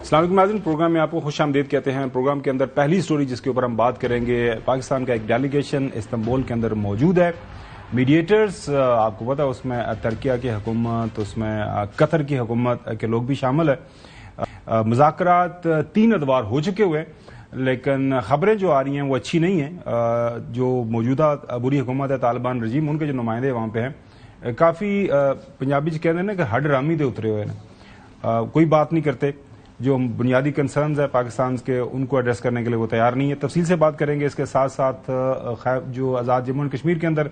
السلام علیکم ناظرین، پروگرام میں آپ کو خوش آمدید کہتے ہیں۔ پروگرام کے اندر پہلی سٹوری جس کے اوپر ہم بات کریں گے، پاکستان کا ایک ڈیلیگیشن استنبول کے اندر موجود ہے۔ میڈیٹرز آپ کو پتا ہے، اس میں ترکیہ کی حکومت، اس میں قطر کی حکومت کے لوگ بھی شامل ہیں۔ مذاکرات 3 ادوار ہو چکے ہوئے، لیکن خبریں جو آ رہی ہیں وہ اچھی نہیں ہیں۔ جو موجودہ عبوری حکومت ہے، طالبان رجیم، ان کے جو نمائندے وہاں پہ ہیں، کافی پنجابی چ کہتے ہیں نا کہ ہڈ رامی دے اترے ہوئے ہیں، کوئی بات نہیں کرتے۔ جو بنیادی کنسرنز ہے پاکستان کے، ان کو ایڈریس کرنے کے لیے وہ تیار نہیں ہے۔ تفصیل سے بات کریں گے۔ اس کے ساتھ ساتھ جو آزاد جموں اینڈ کشمیر کے اندر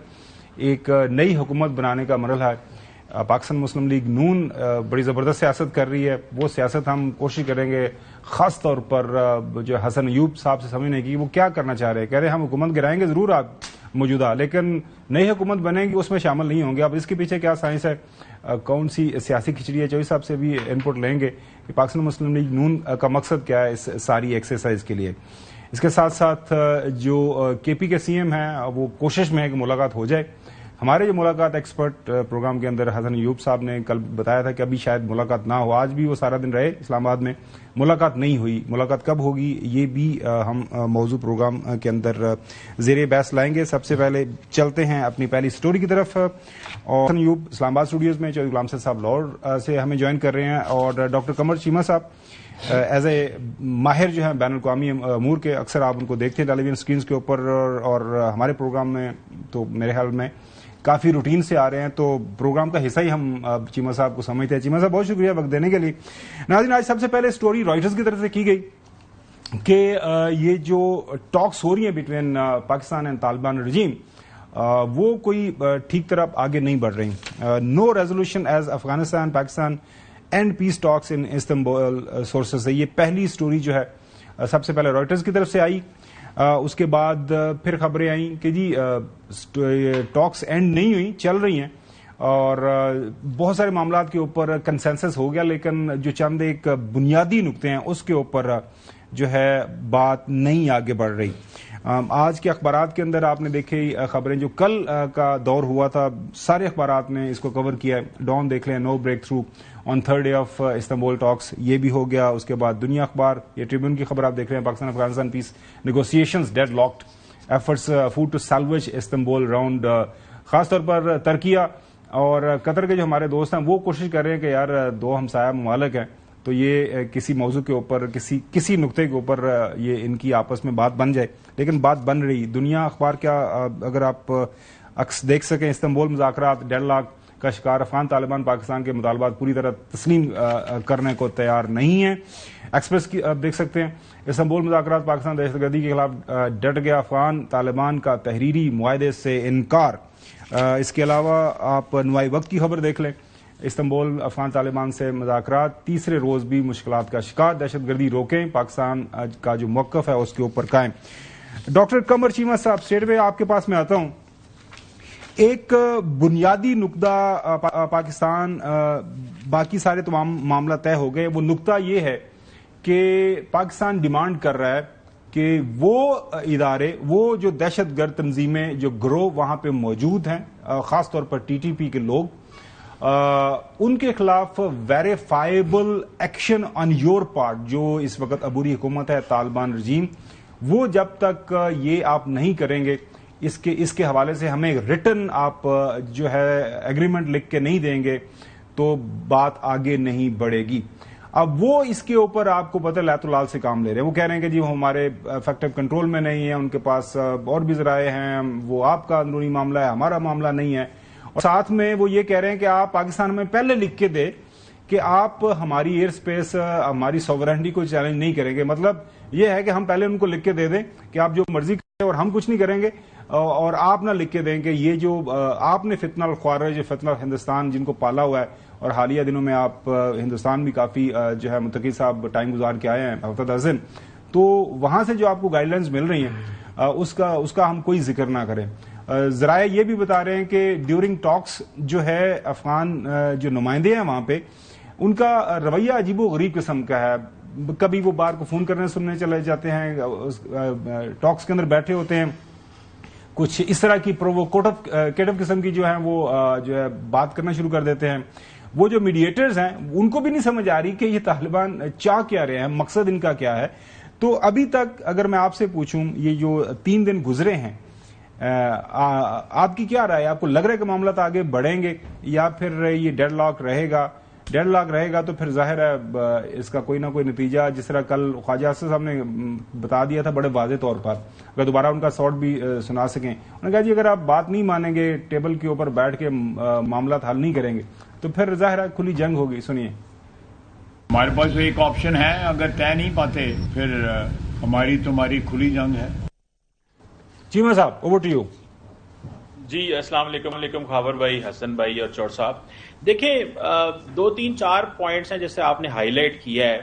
ایک نئی حکومت بنانے کا مرحلہ ہے، پاکستان مسلم لیگ نون بڑی زبردست سیاست کر رہی ہے۔ وہ سیاست ہم کوشش کریں گے خاص طور پر جو حسن ایوب صاحب سے سمجھنے کی وہ کیا کرنا چاہ رہے ہیں۔ کہہ رہے ہیں ہم حکومت گرائیں گے ضرور آپ موجودہ، لیکن نئی حکومت بنے گی اس میں شامل نہیں ہوں گے۔ اب اس کے پیچھے کیا سائنس ہے، کون سی سیاسی کھچڑی ہے، چوہدری صاحب سے بھی انپٹ لیں گے کہ پاکستان مسلم لیگ نون کا مقصد کیا ہے اس ساری ایکسرسائز کے لیے۔ اس کے ساتھ ساتھ جو کے پی کے سی ایم ہیں وہ کوشش میں ہے کہ ملاقات ہو جائے۔ ہمارے جو ملاقات ایکسپرٹ پروگرام کے اندر حسن ایوب صاحب نے کل بتایا تھا کہ ابھی شاید ملاقات نہ ہو، آج بھی وہ سارا دن رہے اسلام آباد میں، ملاقات نہیں ہوئی۔ ملاقات کب ہوگی یہ بھی ہم موضوع پروگرام کے اندر زیر بحث لائیں گے۔ سب سے پہلے چلتے ہیں اپنی پہلی سٹوری کی طرف، اور حسن ایوب اسلام آباد اسٹوڈیوز میں چودھری غلام صاحب لاہور سے ہمیں جوائن کر رہے ہیں، اور ڈاکٹر قمر چیمہ صاحب ایز اے ماہر جو ہیں بین الاقوامی امور کے، اکثر آپ ان کو دیکھتے ہیں ٹیلی ویژن اسکرینز کے اوپر، اور ہمارے پروگرام میں تو میرے خیال میں کافی روٹین سے آ رہے ہیں، تو پروگرام کا حصہ ہی ہم چیمہ صاحب کو سمجھتے ہیں۔ چیمہ صاحب بہت شکریہ وقت دینے کے لیے۔ ناظرین، آج سب سے پہلے سٹوری رائٹرز کی طرف سے کی گئی کہ یہ جو ٹاکس ہو رہی ہیں between Pakistan and Taliban regime, وہ کوئی ٹھیک طرح آگے نہیں بڑھ رہی۔ No resolution as Afghanistan Pakistan and peace talks in Istanbul sources سے، یہ پہلی سٹوری جو ہے سب سے پہلے رائٹرز کی طرف سے آئی۔ اس کے بعد پھر خبریں آئیں کہ جی ٹاکس اینڈ نہیں ہوئی، چل رہی ہیں، اور بہت سارے معاملات کے اوپر کنسنسس ہو گیا، لیکن جو چند ایک بنیادی نقطے ہیں اس کے اوپر جو ہے بات نہیں آگے بڑھ رہی۔ آج کے اخبارات کے اندر آپ نے دیکھی خبریں، جو کل کا دور ہوا تھا سارے اخبارات نے اس کو کور کیا ہے۔ ڈان دیکھ لیں، no breakthrough on third day of Istanbul talks, یہ بھی ہو گیا۔ اس کے بعد دنیا اخبار، یہ ٹریبیون کی خبر آپ دیکھ رہے ہیں، Pakistan Afghanistan peace negotiations deadlocked, efforts afoot to salvage Istanbul round. خاص طور پر ترکیہ اور قطر کے جو ہمارے دوست ہیں وہ کوشش کر رہے ہیں کہ یار دو ہمسایہ ممالک ہیں تو یہ کسی موضوع کے اوپر، کسی نقطے کے اوپر یہ ان کی آپس میں بات بن جائے، لیکن بات بن رہی۔ دنیا اخبار کیا اگر آپ عکس دیکھ سکیں، استنبول مذاکرات ڈیڈ لاک کا شکار، افغان طالبان پاکستان کے مطالبات پوری طرح تسلیم کرنے کو تیار نہیں ہیں۔ ایکسپریس کی آپ دیکھ سکتے ہیں، استنبول مذاکرات پاکستان دہشت گردی کے خلاف ڈٹ گیا، افغان طالبان کا تحریری معاہدے سے انکار۔ اس کے علاوہ آپ نوائی وقت کی خبر دیکھ لیں، استنبول افغان طالبان سے مذاکرات تیسرے روز بھی مشکلات کا شکار، دہشت گردی روکیں، پاکستان کا جو موقف ہے اس کے اوپر قائم۔ ڈاکٹر قمر چیمہ صاحب، اسٹریٹ وے آپ کے پاس میں آتا ہوں۔ ایک بنیادی نقطہ پاکستان، باقی سارے تمام معاملہ طے ہو گئے، وہ نقطہ یہ ہے کہ پاکستان ڈیمانڈ کر رہا ہے کہ وہ ادارے، وہ جو دہشت گرد تنظیمیں، جو گروہ وہاں پہ موجود ہیں، خاص طور پر ٹی ٹی پی کے لوگ، ان کے خلاف verifiable action on your part, جو اس وقت عبوری حکومت ہے طالبان رجیم، وہ جب تک یہ آپ نہیں کریں گے، اس کے حوالے سے ہمیں ریٹن آپ جو ہے ایگریمنٹ لکھ کے نہیں دیں گے تو بات آگے نہیں بڑھے گی۔ اب وہ اس کے اوپر آپ کو پتہ لات و لال سے کام لے رہے ہیں۔ وہ کہہ رہے ہیں کہ جی وہ ہمارے افیکٹو کنٹرول میں نہیں ہے، ان کے پاس اور بھی ذرائع ہیں، وہ آپ کا اندرونی معاملہ ہے، ہمارا معاملہ نہیں ہے۔ اور ساتھ میں وہ یہ کہہ رہے ہیں کہ آپ پاکستان میں پہلے لکھ کے دے کہ آپ ہماری ایئر سپیس، ہماری سوورنٹی کو چیلنج نہیں کریں گے۔ مطلب یہ ہے کہ ہم پہلے ان کو لکھ کے دے دیں کہ آپ جو مرضی کریں اور ہم کچھ نہیں کریں گے، اور آپ نہ لکھ کے دیں کہ یہ جو آپ نے فتنہ الخوارج، فتنہ ہندوستان جن کو پالا ہوا ہے، اور حالیہ دنوں میں آپ ہندوستان بھی کافی جو ہے متقی صاحب ٹائم گزار کے آئے ہیں ہفتہ 10 دن، تو وہاں سے جو آپ کو گائیڈ لائنز مل رہی ہیں اس کا ہم کوئی ذکر نہ کریں۔ ذرائع یہ بھی بتا رہے ہیں کہ ڈیورنگ ٹاکس جو ہے افغان جو نمائندے ہیں وہاں پہ، ان کا رویہ عجیب و غریب قسم کا ہے۔ کبھی وہ بار کو فون کرنے سننے چلے جاتے ہیں، ٹاکس کے اندر بیٹھے ہوتے ہیں، کچھ اس طرح کی پرووکیٹو قسم کی جو ہے وہ جو ہے بات کرنا شروع کر دیتے ہیں۔ وہ جو میڈیٹرز ہیں ان کو بھی نہیں سمجھ آ رہی کہ یہ طالبان چاہ کیا رہے ہیں, مقصد ان کا کیا ہے. تو ابھی تک اگر میں آپ سے پوچھوں, یہ جو 3 دن گزرے ہیں, آپ کی کیا رائے ہے؟ آپ کو لگ رہا ہے کہ معاملات آگے بڑھیں گے یا پھر یہ ڈیڈ لاک رہے گا؟ ڈیڈ لاک رہے گا تو پھر ظاہر ہے اس کا کوئی نہ کوئی نتیجہ, جس طرح کل خواجہ اسد صاحب نے بتا دیا تھا بڑے واضح طور پر, اگر دوبارہ ان کا ساؤنڈ بھی سنا سکیں, انہوں نے کہا جی اگر آپ بات نہیں مانیں گے, ٹیبل کے اوپر بیٹھ کے معاملات حل نہیں کریں گے تو پھر ظاہر ہے کھلی جنگ ہوگی. سنیے. ہمارے پاس ایک آپشن ہے, اگر طے نہیں پاتے پھر ہماری تمہاری کھلی جنگ ہے. چیمہ صاحب, اوور ٹو یو. جی السلام علیکم خاور بھائی, حسن بھائی اور چور صاحب. دیکھیں 2 3 4 پوائنٹس ہیں جیسے آپ نے ہائی لائٹ کیا ہے.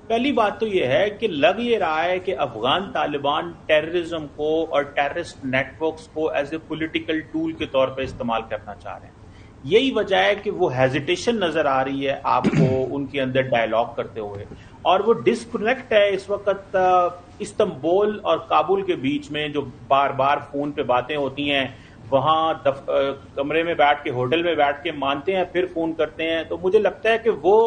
پہلی بات تو یہ ہے کہ لگ یہ رہا ہے کہ افغان طالبان ٹیررزم کو اور ٹیررسٹ نیٹ ورکس کو ایز اے پولیٹیکل ٹول کے طور پہ استعمال کرنا چاہ رہے ہیں. یہی وجہ ہے کہ وہ ہیزیٹیشن نظر آ رہی ہے آپ کو ان کے اندر ڈائیلاگ کرتے ہوئے, اور وہ ڈسکنیکٹ ہے اس وقت استنبول اور کابل کے بیچ میں, جو بار بار فون پہ باتیں ہوتی ہیں, وہاں کمرے میں بیٹھ کے, ہوٹل میں بیٹھ کے مانتے ہیں, پھر فون کرتے ہیں. تو مجھے لگتا ہے کہ وہ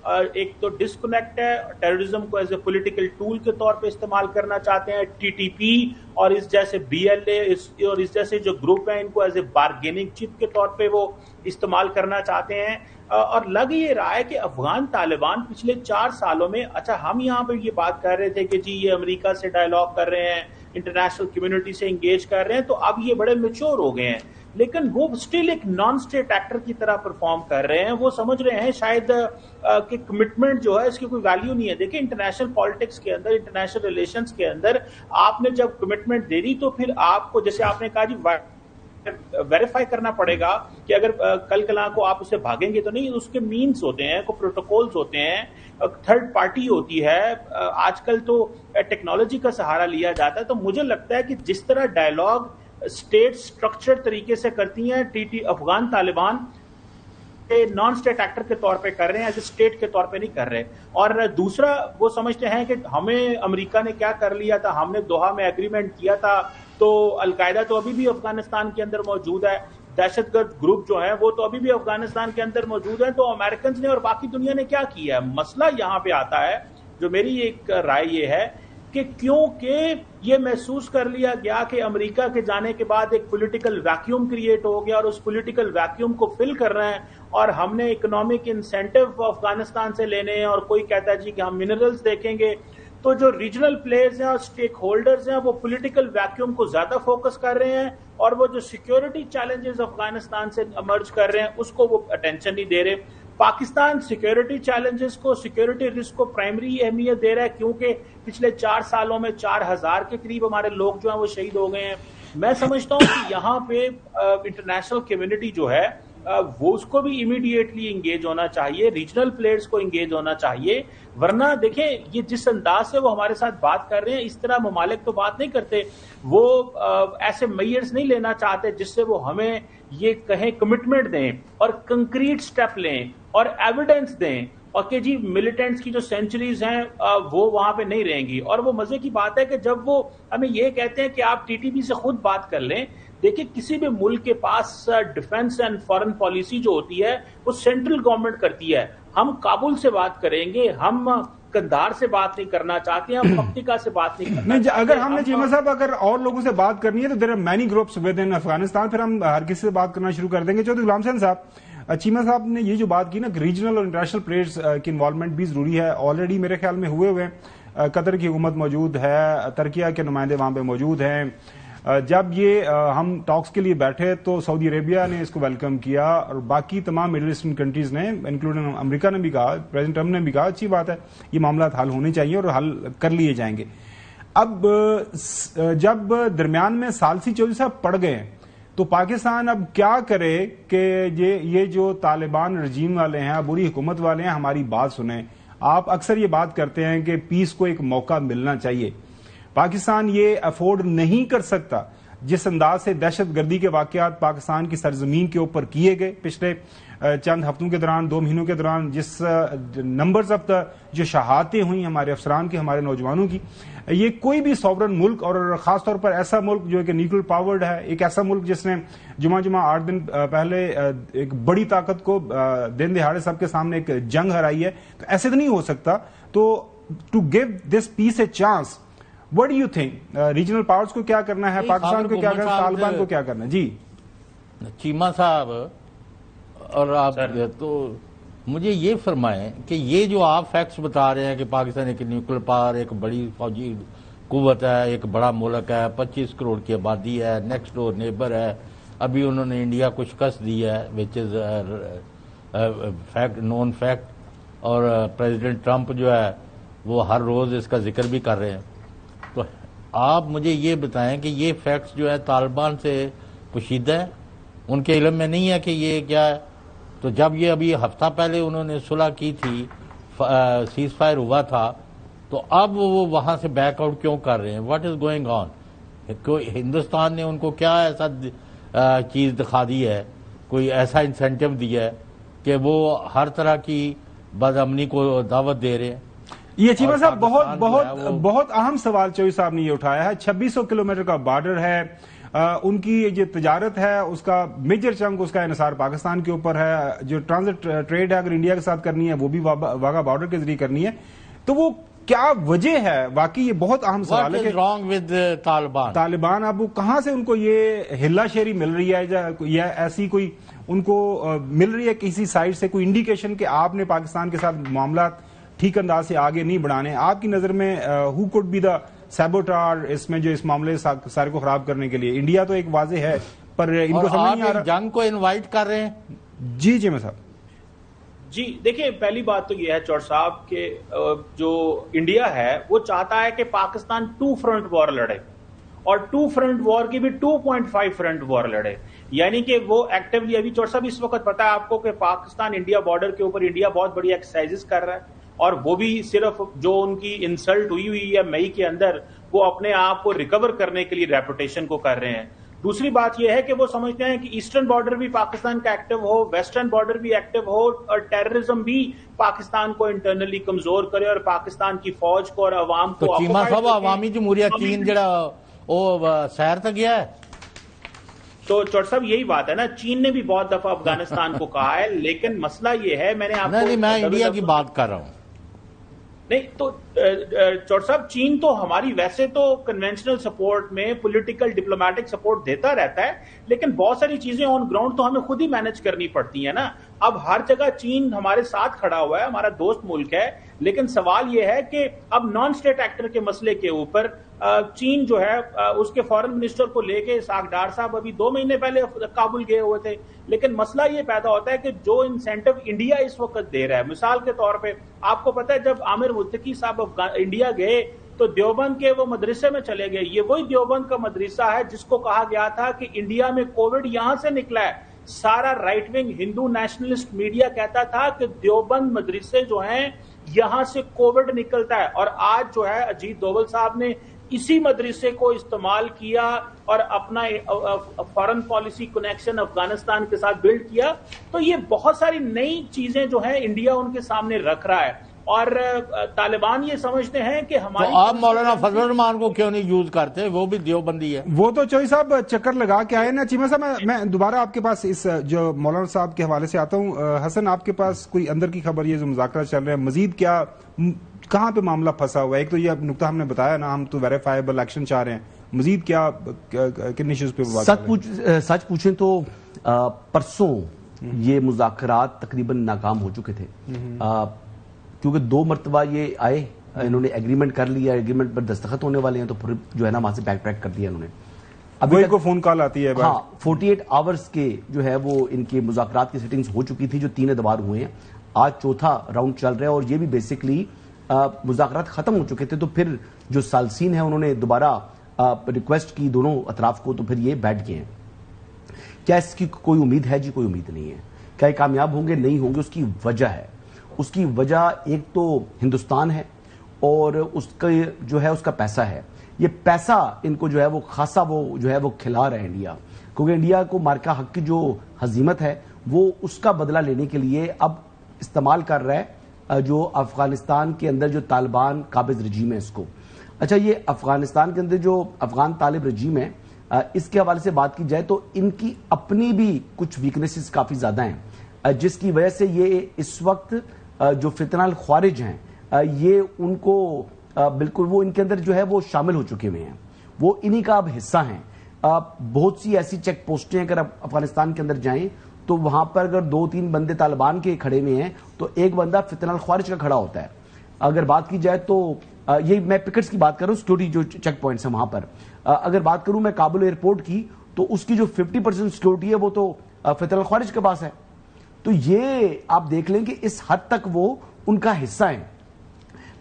ایک تو ڈسکنیکٹ ہے, ٹیررزم کو ایز اے پولیٹیکل ٹول کے طور پہ استعمال کرنا چاہتے ہیں. ٹی ٹی پی اور اس جیسے بی ایل اے اور اس جیسے جو گروپ ہیں, ان کو ایز اے بارگیننگ چپ کے طور پہ وہ استعمال کرنا چاہتے ہیں. اور لگ یہ رہا ہے کہ افغان طالبان پچھلے 4 سالوں میں, اچھا ہم یہاں پہ یہ بات کر رہے تھے کہ جی یہ امریکہ سے ڈائیلاگ کر رہے ہیں, انٹرنیشنل کمیونٹی سے انگیج کر رہے ہیں, تو اب یہ بڑے میچور ہو گئے ہیں, لیکن وہ سٹل ایک نان اسٹیٹ ایکٹر کی طرح پرفارم کر رہے ہیں. وہ سمجھ رہے ہیں شاید کہ کمٹمنٹ جو ہے اس کی کوئی ویلیو نہیں ہے. دیکھیں انٹرنیشنل پالیٹکس کے اندر, انٹرنیشنل ریلیشنز کے اندر آپ نے جب کمٹمنٹ دے دی تو پھر آپ کو, جیسے آپ نے کہا جی ویریفائی کرنا پڑے گا کہ اگر کل کلاں کو آپ اسے بھاگیں گے تو نہیں. اس کے مینز ہوتے ہیں, کو پروٹوکولز ہوتے ہیں, تھرڈ پارٹی ہوتی ہے. آج کل تو ٹیکنالوجی کا سہارا لیا جاتا ہے. تو مجھے لگتا ہے کہ جس طرح ڈائیلاگ اسٹیٹ سٹرکچر طریقے سے کرتی ہیں Afghan Taliban, non state actor کے طور پہ کر رہے ہیں, ایز اے اسٹیٹ کے طور پہ نہیں کر رہے. اور دوسرا وہ سمجھتے ہیں کہ ہمیں امریکہ نے کیا کر لیا تھا, ہم نے دوحہ میں ایگریمنٹ کیا تھا, تو القاعدہ تو ابھی بھی افغانستان کے اندر موجود ہے, دہشت گرد گروپ جو ہیں وہ تو ابھی بھی افغانستان کے اندر موجود ہیں. تو امریکنز نے اور باقی دنیا نے کیا کیا ہے؟ مسئلہ یہاں پہ آتا ہے, جو میری ایک رائے یہ ہے کہ کیونکہ یہ محسوس کر لیا گیا کہ امریکہ کے جانے کے بعد ایک پولیٹیکل ویکیوم کریٹ ہو گیا, اور اس پولیٹیکل ویکیوم کو فل کر رہے ہیں, اور ہم نے اکنامک انسینٹو افغانستان سے لینے ہیں, اور کوئی کہتا ہے جی کہ ہم منرلز دیکھیں گے. تو جو ریجنل پلیئرز ہیں اور سٹیک ہولڈرز ہیں وہ پولیٹیکل ویکیوم کو زیادہ فوکس کر رہے ہیں, اور وہ جو سیکیورٹی چیلنجز افغانستان سے ایمرج کر رہے ہیں اس کو وہ اٹینشن نہیں دے رہے. پاکستان سیکیورٹی چیلنجز کو, سیکیورٹی رسک کو پرائمری اہمیت دے رہا ہے, کیونکہ پچھلے 4 سالوں میں 4000 کے قریب ہمارے لوگ جو ہیں وہ شہید ہو گئے ہیں. میں سمجھتا ہوں کہ یہاں پہ انٹرنیشنل کمیونٹی جو ہے وہ اس کو بھی امیڈیٹلی انگیج ہونا چاہیے, ریجنل پلیئرز کو انگیج ہونا چاہیے. ورنہ دیکھیں یہ جس انداز سے وہ ہمارے ساتھ بات کر رہے ہیں, اس طرح ممالک تو بات نہیں کرتے. وہ ایسے میئرز نہیں لینا چاہتے جس سے وہ ہمیں یہ کہیں کمٹمنٹ دیں اور کنکریٹ سٹیپ لیں اور ایویڈنس دیں, اور کہ جی ملیٹنٹس کی جو سینچریز ہیں وہ وہاں پہ نہیں رہیں گی. اور وہ مزے کی بات ہے کہ جب وہ ہمیں یہ کہتے ہیں کہ آپ ٹی ٹی پی سے خود بات کر لیں, دیکھیں کسی بھی ملک کے پاس ڈیفنس اینڈ فارن پالیسی جو ہوتی ہے وہ سینٹرل گورنمنٹ کرتی ہے. ہم کابل سے بات کریں گے, ہم کندھار سے بات نہیں کرنا چاہتے, ہم پکتیکا سے بات نہیں کرنا چاہتے. اگر ہم نے چیمہ صاحب اگر اور لوگوں سے بات کرنی ہے تو there are many groups with in Afghanistan, پھر ہم ہر کسی سے بات کرنا شروع کر دیں گے. چودھری غلام حسین صاحب, چیمہ صاحب نے یہ جو بات کی نا, ریجنل اور انٹرنیشنل پلیئرز کی انوالومنٹ بھی ضروری ہے. آلریڈی میرے خیال میں ہوئے قطر کی حکومت موجود ہے, ترکیہ کے نمائندے وہاں پہ موجود ہیں. جب یہ ہم ٹاکس کے لیے بیٹھے تو سعودی عربیہ نے اس کو ویلکم کیا, اور باقی تمام مڈل ایسٹرن کنٹریز نے, انکلوڈنگ امریکہ نے بھی کہا, پریزیڈنٹ ٹرمپ نے بھی کہا اچھی بات ہے, یہ معاملات حل ہونے چاہیے اور حل کر لیے جائیں گے. اب جب درمیان میں ثالثی چودھری صاحب پڑ گئے تو پاکستان اب کیا کرے کہ یہ جو طالبان رجیم والے ہیں, عبوری حکومت والے ہیں, ہماری بات سنیں. آپ اکثر یہ بات کرتے ہیں کہ پیس کو ایک موقع ملنا چاہیے. پاکستان یہ افورڈ نہیں کر سکتا جس انداز سے دہشت گردی کے واقعات پاکستان کی سرزمین کے اوپر کیے گئے پچھلے چند ہفتوں کے دوران 2 مہینوں کے دوران، جس نمبرز آف جو شہادتیں ہوئیں ہمارے افسران کی، ہمارے نوجوانوں کی، یہ کوئی بھی سوورن ملک اور خاص طور پر ایسا ملک جو کہ نیوکلیر پاورڈ ہے، ایک ایسا ملک جس نے جمعہ 8 دن پہلے ایک بڑی طاقت کو دن دہاڑے سب کے سامنے ایک جنگ ہرائی ہے، تو ایسے تو نہیں ہو سکتا. تو to give this peace a chance, what do you think regional powers کو کیا کرنا ہے، پاکستان کو کیا کرنا ہے، طالبان کو کیا کرنا ہے؟ جی چیمہ صاحب اور آپ تو مجھے یہ فرمائیں کہ یہ جو آپ فیکٹس بتا رہے ہیں کہ پاکستان ایک نیوکلیر پاور، ایک بڑی فوجی قوت ہے، ایک بڑا ملک ہے، 25 کروڑ کی آبادی ہے، نیکسٹ ڈور نیبر ہے، ابھی انہوں نے انڈیا کو شکست دی ہے وچ از فیکٹ، نون فیکٹ، اور پریزیڈنٹ ٹرمپ جو ہے وہ ہر روز اس کا ذکر بھی کر رہے ہیں. تو آپ مجھے یہ بتائیں کہ یہ فیکٹس جو ہے طالبان سے پوشیدہ ہیں، ان کے علم میں نہیں ہے کہ یہ کیا ہے؟ تو جب یہ ابھی ہفتہ پہلے انہوں نے صلح کی تھی، سیز فائر ہوا تھا، تو اب وہ وہاں سے بیک آؤٹ کیوں کر رہے ہیں؟ What is going on? Hindustan نے ان کو کیا ایسا چیز دکھا دی ہے، کوئی ایسا انسینٹو دیا ہے کہ وہ ہر طرح کی بد امنی کو دعوت دے رہے ہیں؟ یہ چیمہ صاحب بہت اہم سوال چوہی صاحب نے یہ اٹھایا ہے. 2600 کلومیٹر کا بارڈر ہے، ان کی جو تجارت ہے اس کا میجر چنک اس کا انحصار پاکستان کے اوپر ہے. جو ٹرانزٹ ٹریڈ ہے اگر انڈیا کے ساتھ کرنی ہے وہ بھی واگا بارڈر کے ذریعے کرنی ہے. تو وہ کیا وجہ ہے؟ واقعی یہ بہت اہم سوال ہے کہ رانگ ود طالبان اب وہ کہاں سے ان کو یہ ہلا شیری مل رہی ہے، یا ایسی کوئی ان کو مل رہی ہے کسی سائڈ سے کوئی انڈیکیشن کہ آپ نے پاکستان کے ساتھ معاملات ٹھیک انداز سے آگے نہیں بڑھانے؟ آپ کی نظر میں ہو کوڈ بی دا سیبوٹار اس میں جو اس معاملے سارے کو خراب کرنے کے لیے؟ انڈیا تو ایک واضح ہے پر ان کو سمجھ نہیں آ رہا. جنگ کو انوائٹ کر رہے ہیں. جی چیمہ صاحب جی دیکھیں، پہلی بات تو یہ ہے چور صاحب کہ جو انڈیا ہے وہ چاہتا ہے کہ پاکستان 2 فرنٹ وار لڑے، اور 2 فرنٹ وار کی بھی 2.5 فرنٹ وار لڑے. یعنی کہ وہ ایکٹیولی ابھی چور صاحب اس وقت پتا ہے آپ کو کہ پاکستان انڈیا بارڈر کے اوپر انڈیا بہت بڑی ایکسرسائزز کر رہا ہے، اور وہ بھی صرف جو ان کی انسلٹ ہوئی ہے مئی کے اندر، وہ اپنے آپ کو ریکور کرنے کے لیے ریپوٹیشن کو کر رہے ہیں. دوسری بات یہ ہے کہ وہ سمجھتے ہیں کہ ایسٹرن بارڈر بھی پاکستان کا ایکٹیو ہو، ویسٹرن بارڈر بھی ایکٹیو ہو، اور ٹیررزم بھی پاکستان کو انٹرنلی کمزور کرے اور پاکستان کی فوج کو اور عوام کو. تو چیمہ صاحب عوامی جمہوریہ چین جڑا وہ سیر تک گیا ہے. تو چوٹ صاحب یہی بات ہے نا، چین نے بھی بہت دفعہ افغانستان کو کہا ہے، لیکن مسئلہ یہ ہے، میں نے آپ کو میں انڈیا کی بات کر رہا ہوں. نہیں تو چوٹ صاحب چین تو ہماری ویسے تو کنونشنل سپورٹ میں پولیٹیکل ڈپلومیٹک سپورٹ دیتا رہتا ہے، لیکن بہت ساری چیزیں آن گراؤنڈ تو ہمیں خود ہی مینج کرنی پڑتی ہیں نا. اب ہر جگہ چین ہمارے ساتھ کھڑا ہوا ہے، ہمارا دوست ملک ہے، لیکن سوال یہ ہے کہ اب نان اسٹیٹ ایکٹر کے مسئلے کے اوپر چین جو ہے اس کے فارن منسٹر کو لے کے اسحاق ڈار صاحب ابھی 2 مہینے پہلے کابل گئے ہوئے تھے. لیکن مسئلہ یہ پیدا ہوتا ہے کہ جو انسینٹو انڈیا اس وقت دے رہا ہے، مثال کے طور پہ آپ کو پتا ہے جب عامر متقی صاحب انڈیا گئے تو دیوبند کے وہ مدرسے میں چلے گئے. یہ وہی دیوبند کا مدرسہ ہے جس کو کہا گیا تھا کہ انڈیا میں کووڈ یہاں سے نکلا ہے. سارا رائٹ ونگ ہندو نیشنلسٹ میڈیا کہتا تھا کہ دیوبند مدرسے جو ہیں یہاں سے کووڈ نکلتا ہے، اور آج جو ہے اجیت دوول صاحب نے اسی مدرسے کو استعمال کیا اور اپنا فارن پالیسی کنیکشن افغانستان کے ساتھ بلڈ کیا. تو یہ بہت ساری نئی چیزیں جو ہیں انڈیا ان کے سامنے رکھ رہا ہے، اور طالبان یہ سمجھتے ہیں کہ ہماری. آپ مولانا فضل الرحمان کو کیوں نہیں یوز کرتے؟ وہ بھی دیوبندی ہے. وہ تو چوہی صاحب چکر لگا کے آئے نا. چیمہ صاحب میں دوبارہ آپ کے پاس اس جو مولانا صاحب کے حوالے سے آتا ہوں. حسن آپ کے پاس کوئی اندر کی خبر، یہ جو مذاکرات چل رہے ہیں مزید کیا کہاں پہ معاملہ پھنسا ہوا ہے؟ ایک تو یہ نقطہ ہم نے بتایا نا، ہم تو ویریفائبل ایکشن چاہ رہے ہیں، مزید کیا کن ایشوز پہ بات؟ سچ پوچھیں تو پرسوں یہ مذاکرات تقریباً ناکام ہو چکے تھے، کیونکہ 2 مرتبہ یہ آئے، انہوں نے ایگریمنٹ کر لیا، ایگریمنٹ پر دستخط ہونے والے ہیں، تو پھر جو ہے نا وہاں سے بیک ٹریک کر دیا انہوں نے. ابھی کو فون کال آتی ہے. ہاں 48 آورز کے جو ہے وہ ان کے مذاکرات کی سیٹنگز ہو چکی تھی، جو 3 ادوار ہوئے ہیں. آج 4تھا راؤنڈ چل رہا ہے، اور یہ بھی بیسکلی مذاکرات ختم ہو چکے تھے. تو پھر جو سالسین ہیں انہوں نے دوبارہ ریکویسٹ کی دونوں اطراف کو، تو پھر یہ بیٹھ گئے ہیں. کیا اس کی کوئی امید ہے؟ جی کوئی امید نہیں ہے. کیا یہ کامیاب ہوں گے؟ نہیں ہوں گے. اس کی وجہ ہے، اس کی وجہ ایک تو ہندوستان ہے، اور اس کا جو ہے اس کا پیسہ ہے. یہ پیسہ ان کو جو ہے وہ خاصا وہ جو ہے وہ کھلا رہا ہے انڈیا، کیونکہ انڈیا کو مارکا حق کی جو ہزیمت ہے وہ اس کا بدلہ لینے کے لیے اب استعمال کر رہا ہے جو افغانستان کے اندر جو طالبان قابض رجیم ہے اس کو. اچھا، یہ افغانستان کے اندر جو افغان طالب رجیم ہے اس کے حوالے سے بات کی جائے تو ان کی اپنی بھی کچھ ویکنیسز کافی زیادہ ہیں، جس کی وجہ سے یہ اس وقت جو فتنہ الخوارج ہیں یہ ان کو بالکل وہ ان کے اندر جو ہے وہ شامل ہو چکے ہوئے ہیں، وہ انہی کا اب حصہ ہیں. بہت سی ایسی چیک پوسٹیں اگر افغانستان کے اندر جائیں تو وہاں پر اگر 2-3 بندے طالبان کے کھڑے ہوئے ہیں تو ایک بندہ فتنہ الخوارج کا کھڑا ہوتا ہے. اگر بات کی جائے تو یہ میں پکٹس کی بات کروں، سیکورٹی جو چیک پوائنٹس ہیں وہاں پر اگر بات کروں میں کابل ایئرپورٹ کی تو اس کی جو 50% سیکورٹی ہے وہ تو فتنہ الخوارج کے پاس ہے. تو یہ آپ دیکھ لیں کہ اس حد تک وہ ان کا حصہ ہیں،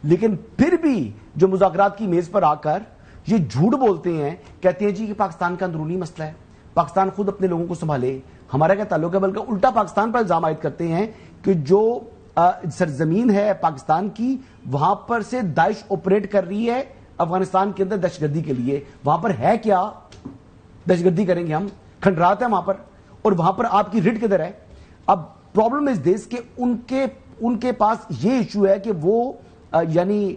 لیکن پھر بھی جو مذاکرات کی میز پر آ کر یہ جھوٹ بولتے ہیں، کہتے ہیں جی کہ پاکستان کا اندرونی مسئلہ ہے، پاکستان خود اپنے لوگوں کو سنبھالے، ہمارا کیا تعلق ہے، بلکہ الٹا پاکستان پر الزام عائد کرتے ہیں کہ جو سرزمین ہے پاکستان کی وہاں پر سے داعش آپریٹ کر رہی ہے افغانستان کے اندر دہشت گردی کے لیے. وہاں پر ہے کیا دہشت گردی کریں گے ہم، کھنڈرات ہے وہاں پر، اور وہاں پر آپ کی رٹ کدھر ہے. اب پرابلم از دس کہ ان کے پاس یہ ایشو ہے کہ وہ یعنی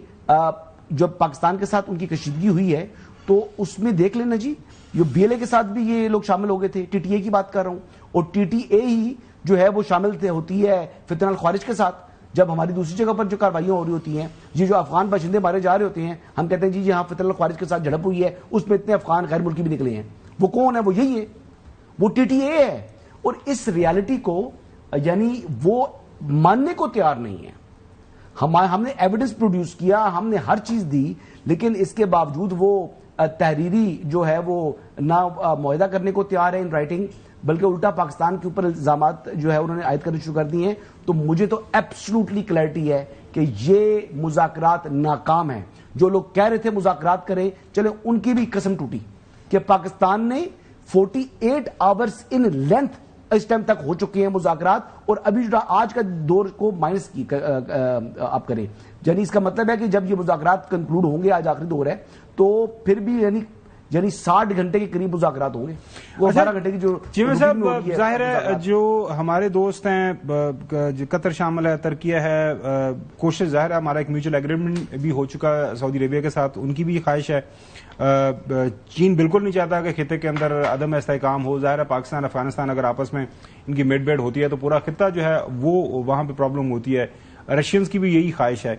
جو پاکستان کے ساتھ ان کی کشیدگی ہوئی ہے تو اس میں دیکھ لینا جی جو بی ایل اے کے ساتھ بھی یہ لوگ شامل ہو گئے تھے، ٹی ٹی اے کی بات کر رہا ہوں، اور ٹی ٹی اے ہی جو ہے وہ شامل ہوتی ہے فتنہ الخوارج کے ساتھ. جب ہماری دوسری جگہ پر جو کاروائیاں ہو رہی ہوتی ہیں، یہ جو افغان باشندے مارے جا رہے ہوتے ہیں، ہم کہتے ہیں جی یہاں فتنہ الخوارج کے ساتھ جھڑپ ہوئی ہے، اس میں اتنے افغان غیر ملکی بھی نکلے ہیں. وہ کون ہے؟ وہ یہی ہے، وہ ٹی ٹی اے ہے. اور اس ریالٹی کو یعنی وہ ماننے کو تیار نہیں ہے. ہم نے ایویڈنس پروڈیوس کیا، ہم نے ہر چیز دی، لیکن اس کے باوجود وہ تحریری جو ہے وہ نہ معاہدہ کرنے کو تیار ہے ان رائٹنگ، بلکہ الٹا پاکستان کے اوپر الزامات جو ہے انہوں نے عائد کرنے شروع کر دیے ہیں. تو مجھے تو ایبسلوٹلی کلیئرٹی ہے کہ یہ مذاکرات ناکام ہیں. جو لوگ کہہ رہے تھے مذاکرات کریں، چلے ان کی بھی قسم ٹوٹی کہ پاکستان نے 48 آورز ان لینتھ اس ٹائم تک ہو چکے ہیں مذاکرات، اور ابھی جو آج کا دور کو مائنس کی آپ کریں، یعنی اس کا مطلب ہے کہ جب یہ مذاکرات کنکلوڈ ہوں گے، آج آخری دور ہے، تو پھر بھی یعنی 60 گھنٹے کے قریب مذاکرات ہوں گے. وہ 18 گھنٹے کی جو چیمہ صاحب ظاہر ہے جو ہمارے دوست ہیں، قطر شامل ہے، ترکیہ ہے، کوشش ظاہر ہے ہمارا ایک میوچل ایگریمنٹ بھی ہو چکا ہے سعودی عربیہ کے ساتھ، ان کی بھی خواہش ہے. چین بالکل نہیں چاہتا کہ خطے کے اندر عدم استحکام ہو. ظاہر ہے پاکستان افغانستان اگر آپس میں ان کی میڈ بیڈ ہوتی ہے تو پورا خطہ جو ہے وہ وہاں پہ پرابلم ہوتی ہے. رشینز کی بھی یہی خواہش ہے.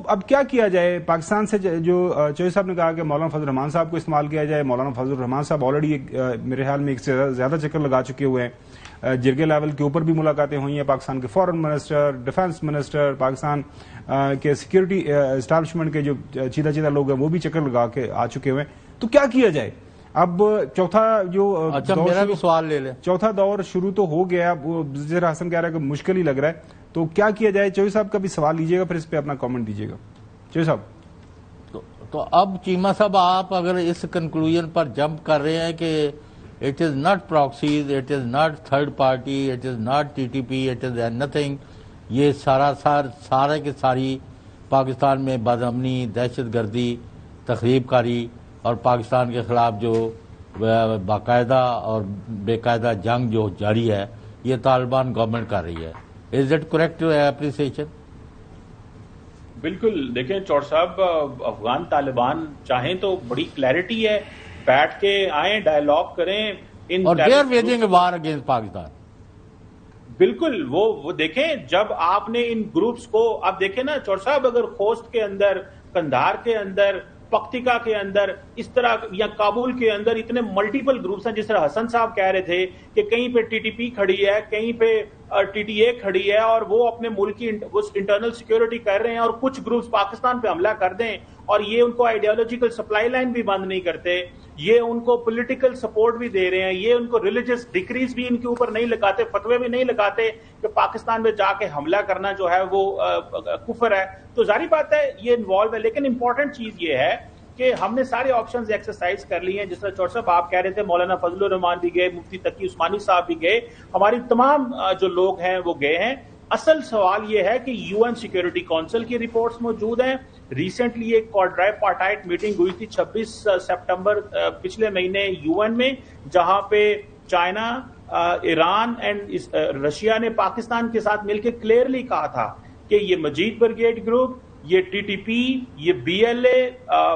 اب کیا کیا جائے؟ پاکستان سے جو چوہدری صاحب نے کہا کہ مولانا فضل الرحمان صاحب کو استعمال کیا جائے. مولانا فضل الرحمان صاحب آلریڈی میرے خیال میں ایک سے زیادہ چکر لگا چکے ہوئے ہیں. جرگے لیول کے اوپر بھی ملاقاتیں ہوئی ہیں. پاکستان کے فورن منسٹر، ڈیفنس منسٹر، پاکستان کے سیکورٹی اسٹیبلشمنٹ کے جو چیدہ لوگ ہیں وہ بھی چکر لگا کے آ چکے ہوئے ہیں. تو کیا کیا جائے؟ اب چوتھا جو میرا بھی سوال لے لیں، چوتھا دور شروع تو ہو گیا. ذرا حسن کہہ رہا ہے کہ مشکل ہی لگ رہا ہے. تو کیا کیا جائے؟ چوہدری صاحب کا بھی سوال لیجیے گا، پھر اس پہ اپنا کامنٹ دیجیے گا. چوہدری صاحب تو اب چیمہ صاحب آپ اگر اس کنکلوژن پر جمپ کر رہے ہیں کہ it is not proxies, it is not third party, it is not T T P, it is nothing, یہ سارے کے ساری پاکستان میں بدامنی، دہشت گردی، تخریب کاری اور پاکستان کے خلاف جو باقاعدہ اور بے قاعدہ جنگ جو جاری ہے یہ طالبان گورنمنٹ کر رہی ہے. Is it correct appreciation? بالکل. دیکھیں چوڑ صاحب، افغان طالبان چاہیں تو بڑی کلیئرٹی ہے، بیٹھ کے آئیں، ڈائیلاگ کریں. اور they are waging a war against Pakistan. بالکل. وہ دیکھیں جب آپ نے ان گروپس کو، اب دیکھیں نا چوڑ صاحب، اگر خوست کے اندر، کندھار کے اندر، پختیکا کے اندر اس طرح، یا کابل کے اندر اتنے ملٹیپل گروپس ہیں، جس طرح حسن صاحب کہہ رہے تھے کہ کہیں پہ ٹی ٹی پی کھڑی ہے، کہیں پہ ٹی ٹی اے کھڑی ہے، اور وہ اپنے ملک کی انٹرنل سیکیورٹی کر رہے ہیں، اور کچھ گروپس پاکستان پہ حملہ کر دیں، اور یہ ان کو آئیڈیالوجیکل سپلائی لائن بھی بند نہیں کرتے، یہ ان کو پولیٹیکل سپورٹ بھی دے رہے ہیں، یہ ان کو ریلیجس ڈگریز بھی ان کے اوپر نہیں لگاتے، فتوے بھی نہیں لگاتے کہ پاکستان میں جا کے حملہ کرنا جو ہے وہ کفر ہے. تو ظاہری بات ہے یہ انوالو ہے. لیکن امپورٹنٹ چیز یہ ہے کہ ہم نے سارے آپشنز ایکسرسائز کر لی ہیں. جس طرح چوہدری صاحب آپ کہہ رہے تھے، مولانا فضل الرحمان بھی گئے، مفتی تقی عثمانی صاحب بھی گئے، ہماری تمام جو لوگ ہیں وہ گئے ہیں. اصل سوال یہ ہے کہ یو این سیکیورٹی کونسل کی رپورٹس موجود ہیں، ریسنٹلی ایک کوادرائی پارٹائٹ میٹنگ ہوئی تھی 26 سپٹمبر پچھلے مہینے UN میں، جہاں پہ چائنا، ایران اینڈ رشیا نے پاکستان کے ساتھ مل کے کلیئرلی کہا تھا کہ یہ مجید برگیڈ گروپ، یہ TTP، یہ BLA،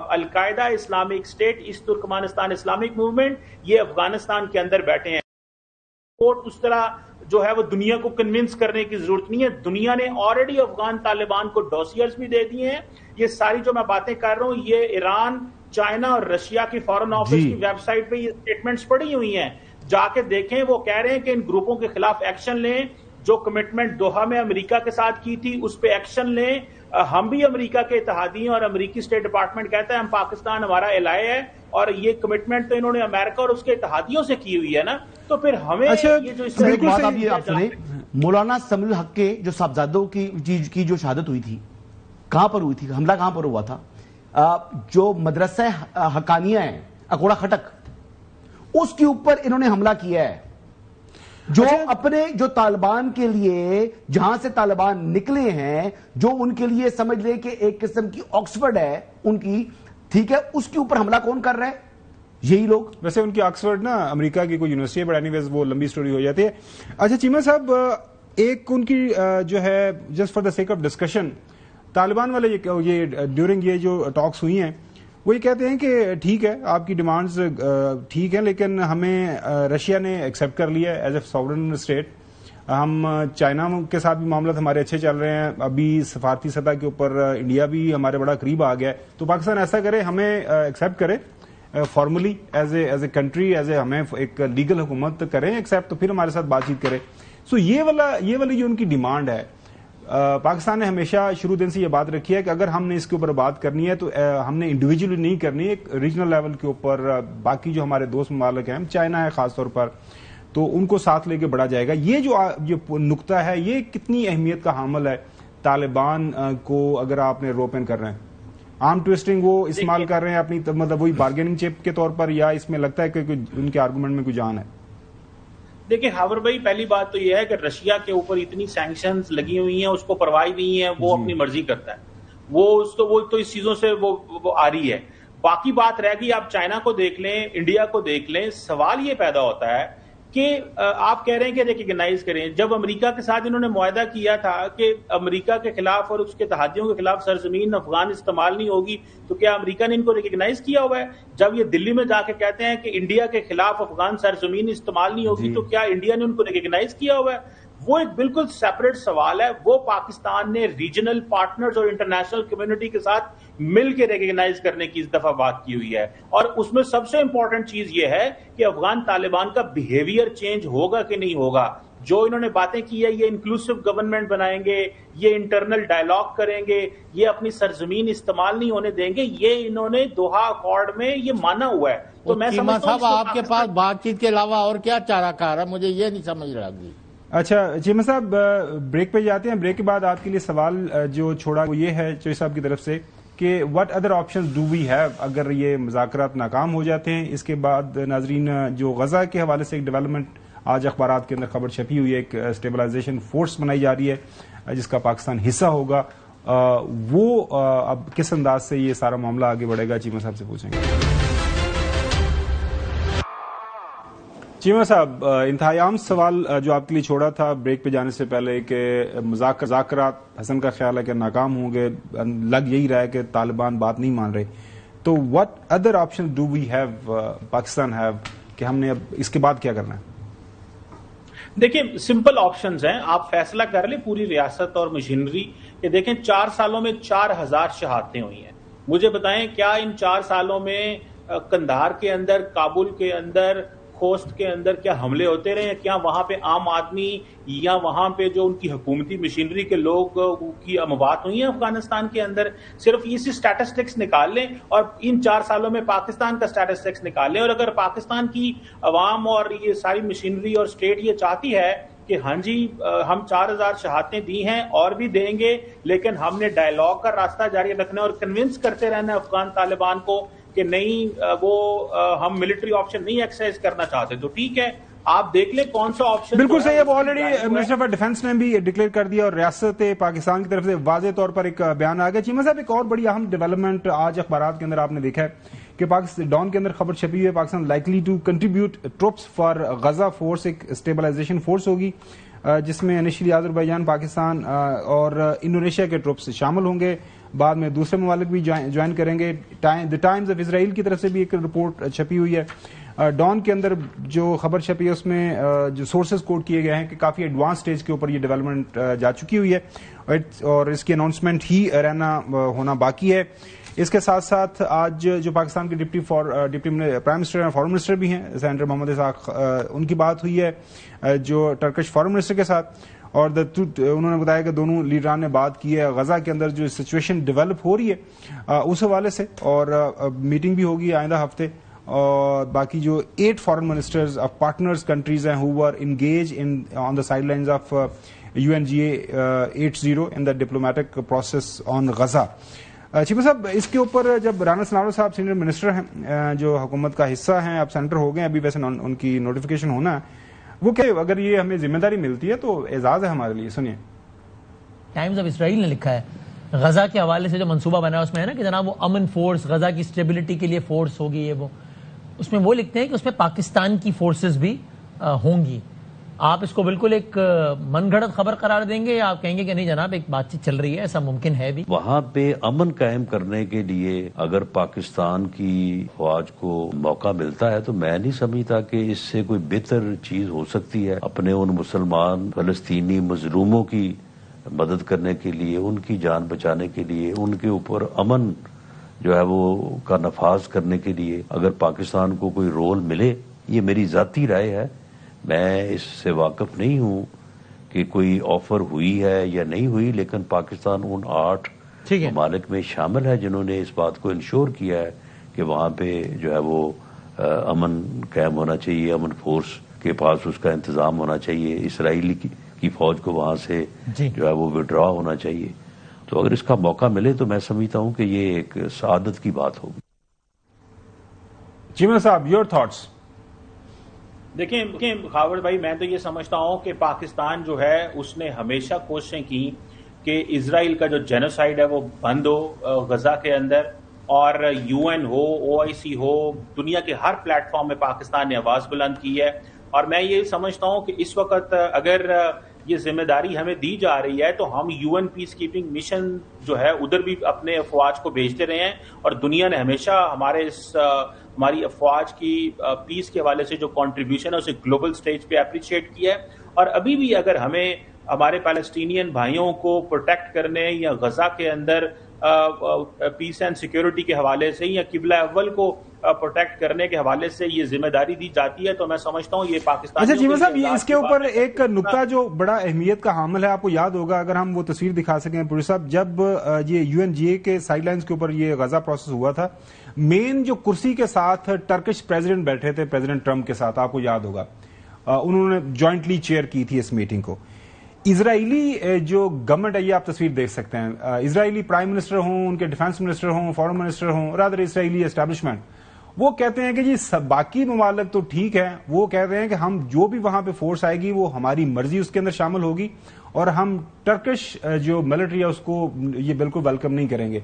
al Qaeda, Islamic State, East Turkmenistan Islamic Movement, یہ افغانستان کے اندر بیٹھے ہیں. اس طرح جو ہے وہ دنیا کو کنونس کرنے کی ضرورت نہیں ہے. دنیا نے آلریڈی افغان طالبان کو ڈوسیئرز بھی دے دیے ہیں. یہ ساری جو میں باتیں کر رہا ہوں یہ ایران، چائنا اور رشیا کی فارن آفس کی ویب سائٹ پہ یہ اسٹیٹمنٹس پڑی ہوئی ہیں. جا کے دیکھیں، وہ کہہ رہے ہیں کہ ان گروپوں کے خلاف ایکشن لیں. جو کمٹمنٹ دوحہ میں امریکہ کے ساتھ کی تھی اس پہ ایکشن لیں. ہم بھی امریکہ کے اتحادی ہیں اور امریکی اسٹیٹ ڈپارٹمنٹ کہتا ہے ہم پاکستان ہمارا الائے ہے، اور یہ کمٹمنٹ تو انہوں نے امریکہ اور اس کے اتحادیوں سے کی ہوئی ہے نا. تو پھر ہمیں یہ جو اس ایک بات آپ سنیں، مولانا سمیع الحق کے جو صاحبزادوں کی جو شہادت ہوئی تھی، کہاں پر ہوئی تھی؟ حملہ کہاں پر ہوا تھا؟ جو مدرسہ حقانیہ ہے اکوڑا خٹک، اس کے اوپر انہوں نے حملہ کیا ہے. جو اپنے جو طالبان کے لیے، جہاں سے طالبان نکلے ہیں، جو ان کے لیے سمجھ لیں کہ ایک قسم کی آکسفرڈ ہے ان کی، ٹھیک ہے، اس کے اوپر حملہ کون کر رہا ہے؟ یہی لوگ. ویسے ان کی آکسفرڈ نا امریکہ کی کوئی یونیورسٹی ہے، بٹ اینی ویز وہ لمبی سٹوری ہو جاتی ہے. اچھا چیمہ صاحب، ایک ان کی جو ہے just for the sake of discussion, Taliban والے یہ ڈیورنگ یہ جو ٹاکس ہوئی ہیں وہ یہ کہتے ہیں کہ ٹھیک ہے آپ کی ڈیمانڈز ٹھیک ہیں، لیکن ہمیں رشیا نے ایکسیپٹ کر لیا ایز اے ساورن اسٹیٹ. ہم چائنا کے ساتھ بھی معاملات ہمارے اچھے چل رہے ہیں، ابھی سفارتی سطح کے اوپر انڈیا بھی ہمارے بڑا قریب آ گیا ہے. تو پاکستان ایسا کرے، ہمیں ایکسیپٹ کرے formally as a country, as a ہمیں ایک لیگل حکومت کریں ایکسیپٹ، تو پھر ہمارے ساتھ بات چیت کرے. سو یہ والی جو ان کی ڈیمانڈ ہے، پاکستان نے ہمیشہ شروع دن سے یہ بات رکھی ہے کہ اگر ہم نے اس کے اوپر بات کرنی ہے تو ہم نے انڈیویجولی نہیں کرنی، ایک ریجنل لیول کے اوپر باقی جو ہمارے دوست ممالک ہیں، چائنا ہے خاص طور پر، تو ان کو ساتھ لے کے بڑھا جائے گا. یہ جو نقطہ ہے یہ کتنی اہمیت کا حامل ہے طالبان کو اگر آپ نے روپن کر رہے ہیں؟ آرم ٹویسٹنگ وہ استعمال کر رہے ہیں اپنی، مطلب وہی بارگیننگ چپ کے طور پر، یا اس میں لگتا ہے کہ ان کے آرگومنٹ میں کوئی جان ہے؟ دیکھیں ہاور بھائی، پہلی بات تو یہ ہے کہ رشیا کے اوپر اتنی سینکشنز لگی ہوئی ہیں، اس کو پرواہ نہیں ہے، وہ اپنی مرضی کرتا ہے، وہ تو اس چیزوں سے وہ آ رہی ہے. باقی بات رہ گئی، آپ چائنا کو دیکھ لیں، انڈیا کو دیکھ لیں. سوال یہ پیدا ہوتا ہے کہ آپ کہہ رہے ہیں کہ ریکگنائز کریں. جب امریکہ کے ساتھ انہوں نے معاہدہ کیا تھا کہ امریکہ کے خلاف اور اس کے اتحادیوں کے خلاف سرزمین افغان استعمال نہیں ہوگی، تو کیا امریکہ نے ان کو ریکگنائز کیا ہوا ہے؟ جب یہ دلی میں جا کے کہتے ہیں کہ انڈیا کے خلاف افغان سرزمین استعمال نہیں ہوگی، تو کیا انڈیا نے ان کو ریکگنائز کیا ہوا ہے؟ وہ ایک بالکل سیپریٹ سوال ہے. وہ پاکستان نے ریجنل پارٹنرز اور انٹرنیشنل کمیونٹی کے ساتھ مل کے ریکگنائز کرنے کی اس دفعہ بات کی ہوئی ہے. اور اس میں سب سے امپورٹنٹ چیز یہ ہے کہ افغان طالبان کا بیہیویئر چینج ہوگا کہ نہیں ہوگا. جو انہوں نے باتیں کی ہے، یہ انکلوسو گورنمنٹ بنائیں گے، یہ انٹرنل ڈائلاگ کریں گے، یہ اپنی سرزمین استعمال نہیں ہونے دیں گے، یہ انہوں نے دوحہ اکارڈ میں یہ مانا ہوا ہے. تو میں سمجھتا ہوں صاحب آپ کے پاس بات چیت کے علاوہ اور کیا چارہ کار ہے؟ مجھے یہ نہیں سمجھ رہا. اچھا چیمہ صاحب، بریک پہ جاتے ہیں. بریک کے بعد آپ کے لیے سوال جو چھوڑا وہ یہ ہے چوئی صاحب کی طرف سے کہ what other options do we have اگر یہ مذاکرات ناکام ہو جاتے ہیں. اس کے بعد ناظرین، جو غزہ کے حوالے سے ایک ڈیولپمنٹ آج اخبارات کے اندر خبر چھپی ہوئی ہے، ایک اسٹیبلائزیشن فورس بنائی جا رہی ہے جس کا پاکستان حصہ ہوگا. وہ اب کس انداز سے یہ سارا معاملہ آگے بڑھے گا، چیمہ صاحب سے پوچھیں گے. چیمہ صاحب، انتہائی عام سوال جو آپ کے لیے چھوڑا تھا بریک پہ جانے سے پہلے کہ مذاکرات حسن کا خیال ہے کہ ناکام ہوں گے، لگ یہی رہا ہے کہ طالبان بات نہیں مان رہے، تو what other option do we have, Pakistan have, کہ ہم نے اب اس کے بعد کیا کرنا ہے؟ دیکھیں سمپل آپشنز ہیں. آپ فیصلہ کر لیں پوری ریاست اور مشینری کہ دیکھیں 4 سالوں میں 4000 شہادتیں ہوئی ہیں. مجھے بتائیں کیا ان 4 سالوں میں قندھار کے اندر، کابل کے اندر، خوست کے اندر کیا حملے ہوتے رہے ہیں؟ کیا وہاں پہ عام آدمی یا وہاں پہ جو ان کی حکومتی مشینری کے لوگ کی اموات ہوئی ہیں افغانستان کے اندر؟ صرف اسی سٹیٹسٹکس نکال لیں اور ان 4 سالوں میں پاکستان کا سٹیٹسٹکس نکال لیں. اور اگر پاکستان کی عوام اور یہ ساری مشینری اور اسٹیٹ یہ چاہتی ہے کہ ہاں جی ہم 4000 شہادتیں دی ہیں اور بھی دیں گے، لیکن ہم نے ڈائلاگ کا راستہ جاری رکھنا ہے اور کنونس کرتے رہنا ہے افغان طالبان کو کہ نہیں وہ ہم ملٹری آپشن نہیں ایکسرسائز کرنا چاہتے، تو ٹھیک ہے آپ دیکھ لیں کون سا آپشن. بالکل صحیح ہے. وہ آلریڈی منسٹر آف ڈیفنس نے بھی ڈکلیئر کر دیا اور ریاست پاکستان کی طرف سے واضح طور پر ایک بیان آ گیا. چیمہ صاحب ایک اور بڑی اہم ڈیولپمنٹ آج اخبارات کے اندر آپ نے دیکھا ہے کہ پاکستان ڈان کے اندر خبر چھپی ہوئی ہے Pakistan likely to contribute troops for Gaza force, ایک اسٹیبلائزیشن فورس ہوگی جس میں انیشلی آذربائیجان، پاکستان اور انڈونیشیا کے ٹروپس شامل ہوں گے، بعد میں دوسرے ممالک بھی جوائن کریں گے. دی ٹائمز آف اسرائیل کی طرف سے بھی ایک رپورٹ چھپی ہوئی ہے. ڈان کے اندر جو خبر چھپی ہے اس میں جو سورسز کوٹ کیے گئے ہیں کہ کافی ایڈوانس سٹیج کے اوپر یہ ڈیولپمنٹ جا چکی ہوئی ہے اور اس کی اناؤنسمنٹ ہی رہنا ہونا باقی ہے. اس کے ساتھ ساتھ آج جو پاکستان کے ڈپٹی پرائم منسٹر اور فارن منسٹر بھی ہیں سینیٹر محمد اسحاق، ان کی بات ہوئی ہے جو ٹرکش فارن منسٹر کے ساتھ، اور انہوں نے بتایا کہ دونوں لیڈران نے بات کی ہے غزہ کے اندر جو سچویشن ڈیولپ ہو رہی ہے اس حوالے سے، اور میٹنگ بھی ہوگی آئندہ ہفتے. اور باقی جو 8 foreign ministers of partners countries ہیں who were engaged on the sidelines of UNGA 80 in the diplomatic process on Gaza. Cheema صاحب اس کے اوپر جب رانا سناولو صاحب سینئر منسٹر ہیں جو حکومت کا حصہ ہیں، اب سینیٹر ہو گئے، ابھی ویسے ان کی نوٹیفیکیشن ہونا ہے، وہ کہ اگر یہ ہمیں ذمہ داری ملتی ہے تو اعزاز ہے ہمارے لیے. سنیے. ٹائمز آف اسرائیل نے لکھا ہے غزہ کے حوالے سے جو منصوبہ بنا ہے اس میں ہے نا کہ جناب وہ امن فورس غزہ کی اسٹیبلٹی کے لیے فورس ہوگی، یہ وہ اس میں وہ لکھتے ہیں کہ اس میں پاکستان کی فورسز بھی ہوں گی. آپ اس کو بالکل ایک من گھڑت خبر قرار دیں گے یا آپ کہیں گے کہ نہیں جناب ایک بات چیت چل رہی ہے، ایسا ممکن ہے بھی؟ وہاں پہ امن قائم کرنے کے لیے اگر پاکستان کی فوج کو موقع ملتا ہے تو میں نہیں سمجھتا کہ اس سے کوئی بہتر چیز ہو سکتی ہے. اپنے ان مسلمان فلسطینی مظلوموں کی مدد کرنے کے لیے، ان کی جان بچانے کے لیے، ان کے اوپر امن جو ہے وہ کا نفاذ کرنے کے لیے اگر پاکستان کو کوئی رول ملے، یہ میری ذاتی رائے ہے، میں اس سے واقف نہیں ہوں کہ کوئی آفر ہوئی ہے یا نہیں ہوئی، لیکن پاکستان ان 8 ممالک میں شامل ہے جنہوں نے اس بات کو انشور کیا ہے کہ وہاں پہ جو ہے وہ امن قائم ہونا چاہیے، امن فورس کے پاس اس کا انتظام ہونا چاہیے، اسرائیلی کی فوج کو وہاں سے جو ہے وہ وڈرا ہونا چاہیے. تو اگر اس کا موقع ملے تو میں سمجھتا ہوں کہ یہ ایک سعادت کی بات ہوگی. چیمہ صاحب یور تھاٹس. دیکھیں خاور بھائی، میں تو یہ سمجھتا ہوں کہ پاکستان جو ہے اس نے ہمیشہ کوششیں کی کہ اسرائیل کا جو جینوسائیڈ ہے وہ بند ہو غزہ کے اندر، اور UN ہو، OIC ہو، دنیا کے ہر پلیٹ فارم میں پاکستان نے آواز بلند کی ہے. اور میں یہ سمجھتا ہوں کہ اس وقت اگر یہ ذمہ داری ہمیں دی جا رہی ہے تو ہم UN پیس کیپنگ مشن جو ہے ادھر بھی اپنے افواج کو بھیجتے رہے ہیں، اور دنیا نے ہمیشہ ہماری افواج کی پیس کے حوالے سے جو کنٹریبیوشن ہے اسے گلوبل سٹیج پہ اپریشیٹ کیا ہے. اور ابھی بھی اگر ہمیں ہمارے پیلسٹینین بھائیوں کو پروٹیکٹ کرنے یا غزہ کے اندر پیس اینڈ سیکیورٹی کے حوالے سے یا قبلہ اول کو پروٹیکٹ کرنے کے حوالے سے یہ ذمہ داری دی جاتی ہے تو میں سمجھتا ہوں یہ پاکستان. اچھا چیمہ صاحب، اس کے اوپر ایک نقطہ جو بڑا اہمیت کا حامل ہے، آپ کو یاد ہوگا اگر ہم وہ تصویر دکھا سکیں پوری صاحب، جب یہ UNGA کے سائیڈ لائنز کے اوپر یہ غزہ پروسیس ہوا تھا، مین جو کرسی کے ساتھ ٹرکش پریزیڈنٹ بیٹھے تھے پریزیڈنٹ ٹرمپ کے ساتھ، آپ کو یاد ہوگا انہوں نے جوائنٹلی چیئر کی تھی اس میٹنگ کو. اسرائیلی جو گورنمنٹ ہے، یہ آپ تصویر دیکھ سکتے ہیں، اسرائیلی پرائم منسٹر ہوں، ان کے ڈیفنس منسٹر ہوں، فارن منسٹر ہوں، رادر اسرائیلی اسٹیبلشمنٹ، وہ کہتے ہیں کہ جی باقی ممالک تو ٹھیک ہے، وہ کہتے ہیں کہ ہم جو بھی وہاں پہ فورس آئے گی وہ ہماری مرضی اس کے اندر شامل ہوگی، اور ہم ٹرکش جو ملٹری ہے اس کو یہ بالکل ویلکم نہیں کریں گے.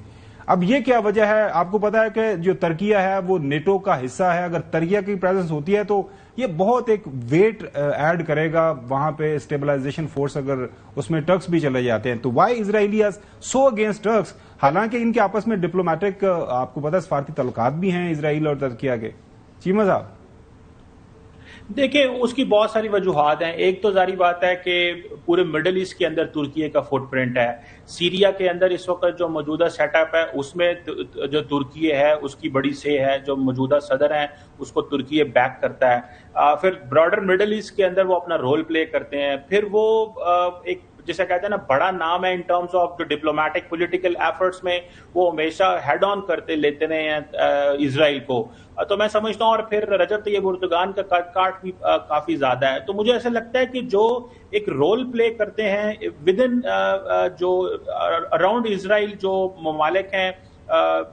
اب یہ کیا وجہ ہے؟ آپ کو پتا ہے کہ جو ترکیہ ہے وہ نیٹو کا حصہ ہے، اگر ترکیہ کی پریزنس ہوتی ہے تو یہ بہت ایک ویٹ ایڈ کرے گا وہاں پہ اسٹیبلائزیشن فورس، اگر اس میں ٹرکس بھی چلے جاتے ہیں تو. وائی اسرائیلی سو اگینسٹ ٹرکس؟ حالانکہ ان کے آپس میں ڈپلومیٹک آپ کو پتا سفارتی تعلقات بھی ہیں اسرائیل اور ترکیہ کے. چیمہ صاحب دیکھیں اس کی بہت ساری وجوہات ہیں. ایک تو ظاہری بات ہے کہ پورے مڈل ایسٹ کے اندر ترکیہ کا فٹ پرنٹ ہے. سیریا کے اندر اس وقت جو موجودہ سیٹ اپ ہے اس میں جو ترکیہ ہے اس کی بڑی سے ہے، جو موجودہ صدر ہیں اس کو ترکیہ بیک کرتا ہے. پھر براڈر مڈل ایسٹ کے اندر وہ اپنا رول پلے کرتے ہیں. پھر وہ ایک جسے کہتے ہیں نا بڑا نام ہے ان ٹرمز آف جو ڈپلومیٹک پولیٹیکل ایفرٹس میں، وہ ہمیشہ ہیڈ آن کرتے لیتے رہے ہیں اسرائیل کو. تو میں سمجھتا ہوں، اور پھر رجب طیب اردوغان کا کاٹ بھی کافی زیادہ ہے. تو مجھے ایسا لگتا ہے کہ جو ایک رول پلے کرتے ہیں ود ان جو اراؤنڈ اسرائیل جو ممالک ہیں،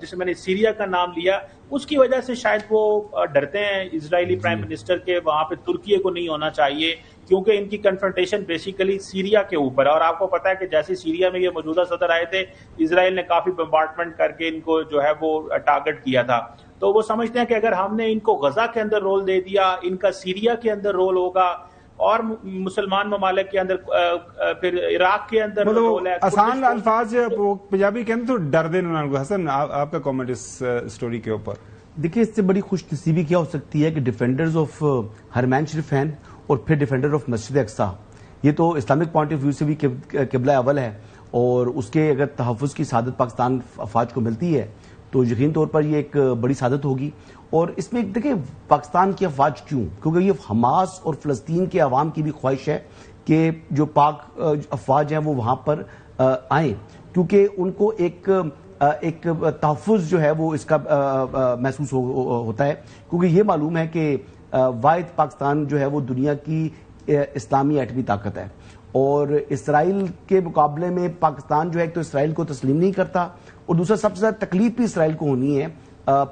جسے میں نے سیریا کا نام لیا، اس کی وجہ سے شاید وہ ڈرتے ہیں اسرائیلی پرائم منسٹر کے وہاں پہ ترکی کو نہیں ہونا چاہیے، کیونکہ ان کی کنفرنٹیشن بیسیکلی سیریا کے اوپر ہے. اور آپ کو پتا ہے کہ جیسے سیریا میں یہ موجودہ صدر آئے تھے، اسرائیل نے کافی بمبارڈمنٹ کر کے ان کو جو ہے وہ ٹارگٹ کیا تھا. تو وہ سمجھتے ہیں کہ اگر ہم نے ان کو غزہ کے اندر رول دے دیا، ان کا سیریا کے اندر رول ہوگا اور مسلمان ممالک کے اندر پھر عراق کے اندر رول ہے. آسان الفاظ پنجابی کے اندر تو ڈر دینا. حسن آپ کا کامنٹ اس سٹوری کے اوپر؟ دیکھیے اس سے بڑی خوش نصیبی کیا ہو سکتی ہے کہ ڈیفینڈرز آف حرمین شریفین اور پھر ڈیفینڈر آف مسجد اقصی، یہ تو اسلامک پوائنٹ آف ویو سے بھی قبلہ اول ہے، اور اس کے اگر تحفظ کی سعادت پاکستان افواج کو ملتی ہے تو یقین طور پر یہ ایک بڑی سعادت ہوگی. اور اس میں دیکھیں پاکستان کی افواج کیوں، کیونکہ یہ حماس اور فلسطین کے عوام کی بھی خواہش ہے کہ جو پاک افواج ہیں وہ وہاں پر آئیں، کیونکہ ان کو ایک تحفظ جو ہے وہ اس کا محسوس ہوتا ہے، کیونکہ یہ معلوم ہے کہ واحد پاکستان جو ہے وہ دنیا کی اسلامی ایٹمی طاقت ہے، اور اسرائیل کے مقابلے میں پاکستان جو ہے ایک تو اسرائیل کو تسلیم نہیں کرتا، اور دوسرا سب سے زیادہ تکلیف بھی اسرائیل کو ہونی ہے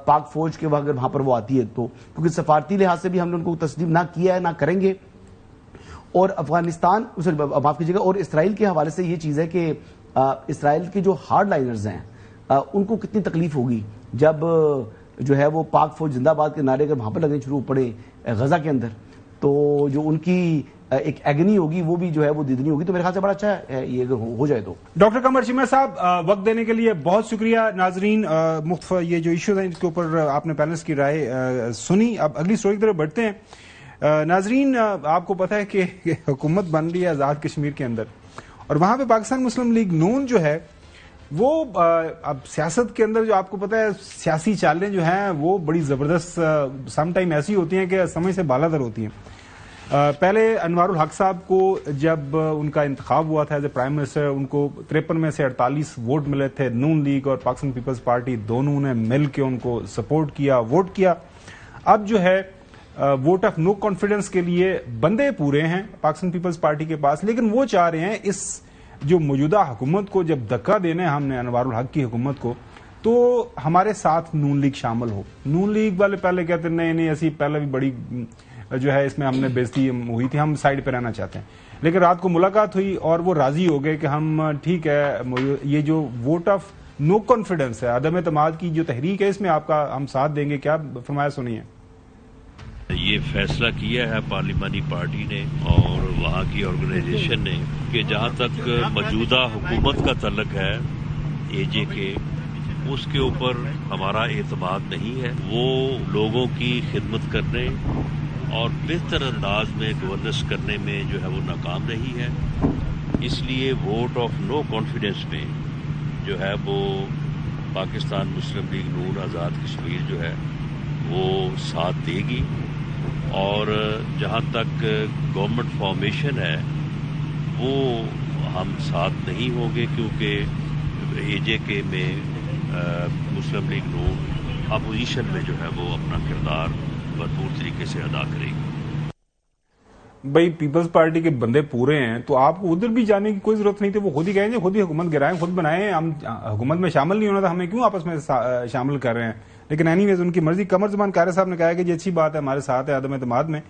پاک فوج کے اگر وہاں پر وہ آتی ہے تو، کیونکہ سفارتی لحاظ سے بھی ہم نے ان کو تسلیم نہ کیا ہے نہ کریں گے. اور افغانستان معاف کیجیے گا، اور اسرائیل کے حوالے سے یہ چیز ہے کہ اسرائیل کے جو ہارڈ لائنرز ہیں ان کو کتنی تکلیف ہوگی جب جو ہے وہ پاک فوج زندہ باد کے نعرے اگر وہاں پر لگنے شروع پڑے غزہ کے اندر، تو جو ان کی ایک ایگنی ہوگی وہ بھی جو ہے وہ دیدنی ہوگی. تو میرے خیال سے بڑا اچھا ہے یہ اگر ہو جائے تو. ڈاکٹر قمر چیمہ صاحب وقت دینے کے لیے بہت شکریہ. ناظرین مختلف یہ جو ایشوز ہیں اس کے اوپر آپ نے پینلس کی رائے سنی. اب اگلی سٹوری کی طرف بڑھتے ہیں. ناظرین آپ کو پتا ہے کہ حکومت بن رہی ہے آزاد کشمیر کے اندر، اور وہاں پہ پاکستان مسلم لیگ نون جو ہے وہ اب سیاست کے اندر جو آپ کو پتا ہے سیاسی چالیں جو ہیں وہ بڑی زبردست سم ٹائم ایسی ہوتی ہیں کہ سمجھ سے بالاتر ہوتی ہیں. پہلے انوار الحق صاحب کو جب ان کا انتخاب ہوا تھا ایز اے پرائم منسٹر، ان کو 53 میں سے 48 ووٹ ملے تھے. نون لیگ اور پاکستان پیپلز پارٹی دونوں نے مل کے ان کو سپورٹ کیا، ووٹ کیا. اب جو ہے ووٹ آف نو کانفیڈنس کے لیے بندے پورے ہیں پاکستان پیپلز پارٹی کے پاس، لیکن وہ چاہ رہے ہیں اس جو موجودہ حکومت کو جب دھکا دینا ہے ہم نے انوار الحق کی حکومت کو، تو ہمارے ساتھ نون لیگ شامل ہو. نون لیگ والے پہلے کہتے ہیں نہیں ایسی پہلے بھی بڑی جو ہے اس میں ہم نے بےزتی ہوئی تھی، ہم سائڈ پہ رہنا چاہتے ہیں. لیکن رات کو ملاقات ہوئی اور وہ راضی ہو گئے کہ ہم ٹھیک ہے یہ جو ووٹ آف نو کانفیڈنس ہے، عدم اعتماد کی جو تحریک ہے، اس میں آپ کا ہم ساتھ دیں گے. کیا فرمایا سنیے. یہ فیصلہ کیا ہے پارلیمانی پارٹی نے اور وہاں کی آرگنائزیشن نے کہ جہاں تک موجودہ حکومت کا تعلق ہے اے جے کے، اس کے اوپر ہمارا اعتماد نہیں ہے. وہ لوگوں کی خدمت کرنے اور بہتر انداز میں گورننس کرنے میں جو ہے وہ ناکام رہی ہے. اس لیے ووٹ آف نو کانفیڈنس میں جو ہے وہ پاکستان مسلم لیگ نون آزاد کشمیر جو ہے وہ ساتھ دے گی. اور جہاں تک گورنمنٹ فارمیشن ہے وہ ہم ساتھ نہیں ہوں گے، کیونکہ اے جے کے میں مسلم لیگ نون اپوزیشن میں جو ہے وہ اپنا کردار بھرپور طریقے سے ادا کرے گی. بھائی پیپلز پارٹی کے بندے پورے ہیں تو آپ کو ادھر بھی جانے کی کوئی ضرورت نہیں تھی. وہ خود ہی کہیں گے خود ہی حکومت گرائیں، خود بنائیں. ہم حکومت میں شامل نہیں ہونا تھا، ہمیں کیوں آپس میں شامل کر رہے ہیں. لیکن اینی ویز ان کی مرضی. قمر زمان قاری صاحب نے کہا کہ یہ اچھی بات ہے ہمارے ساتھ ہے عدم اعتماد میں،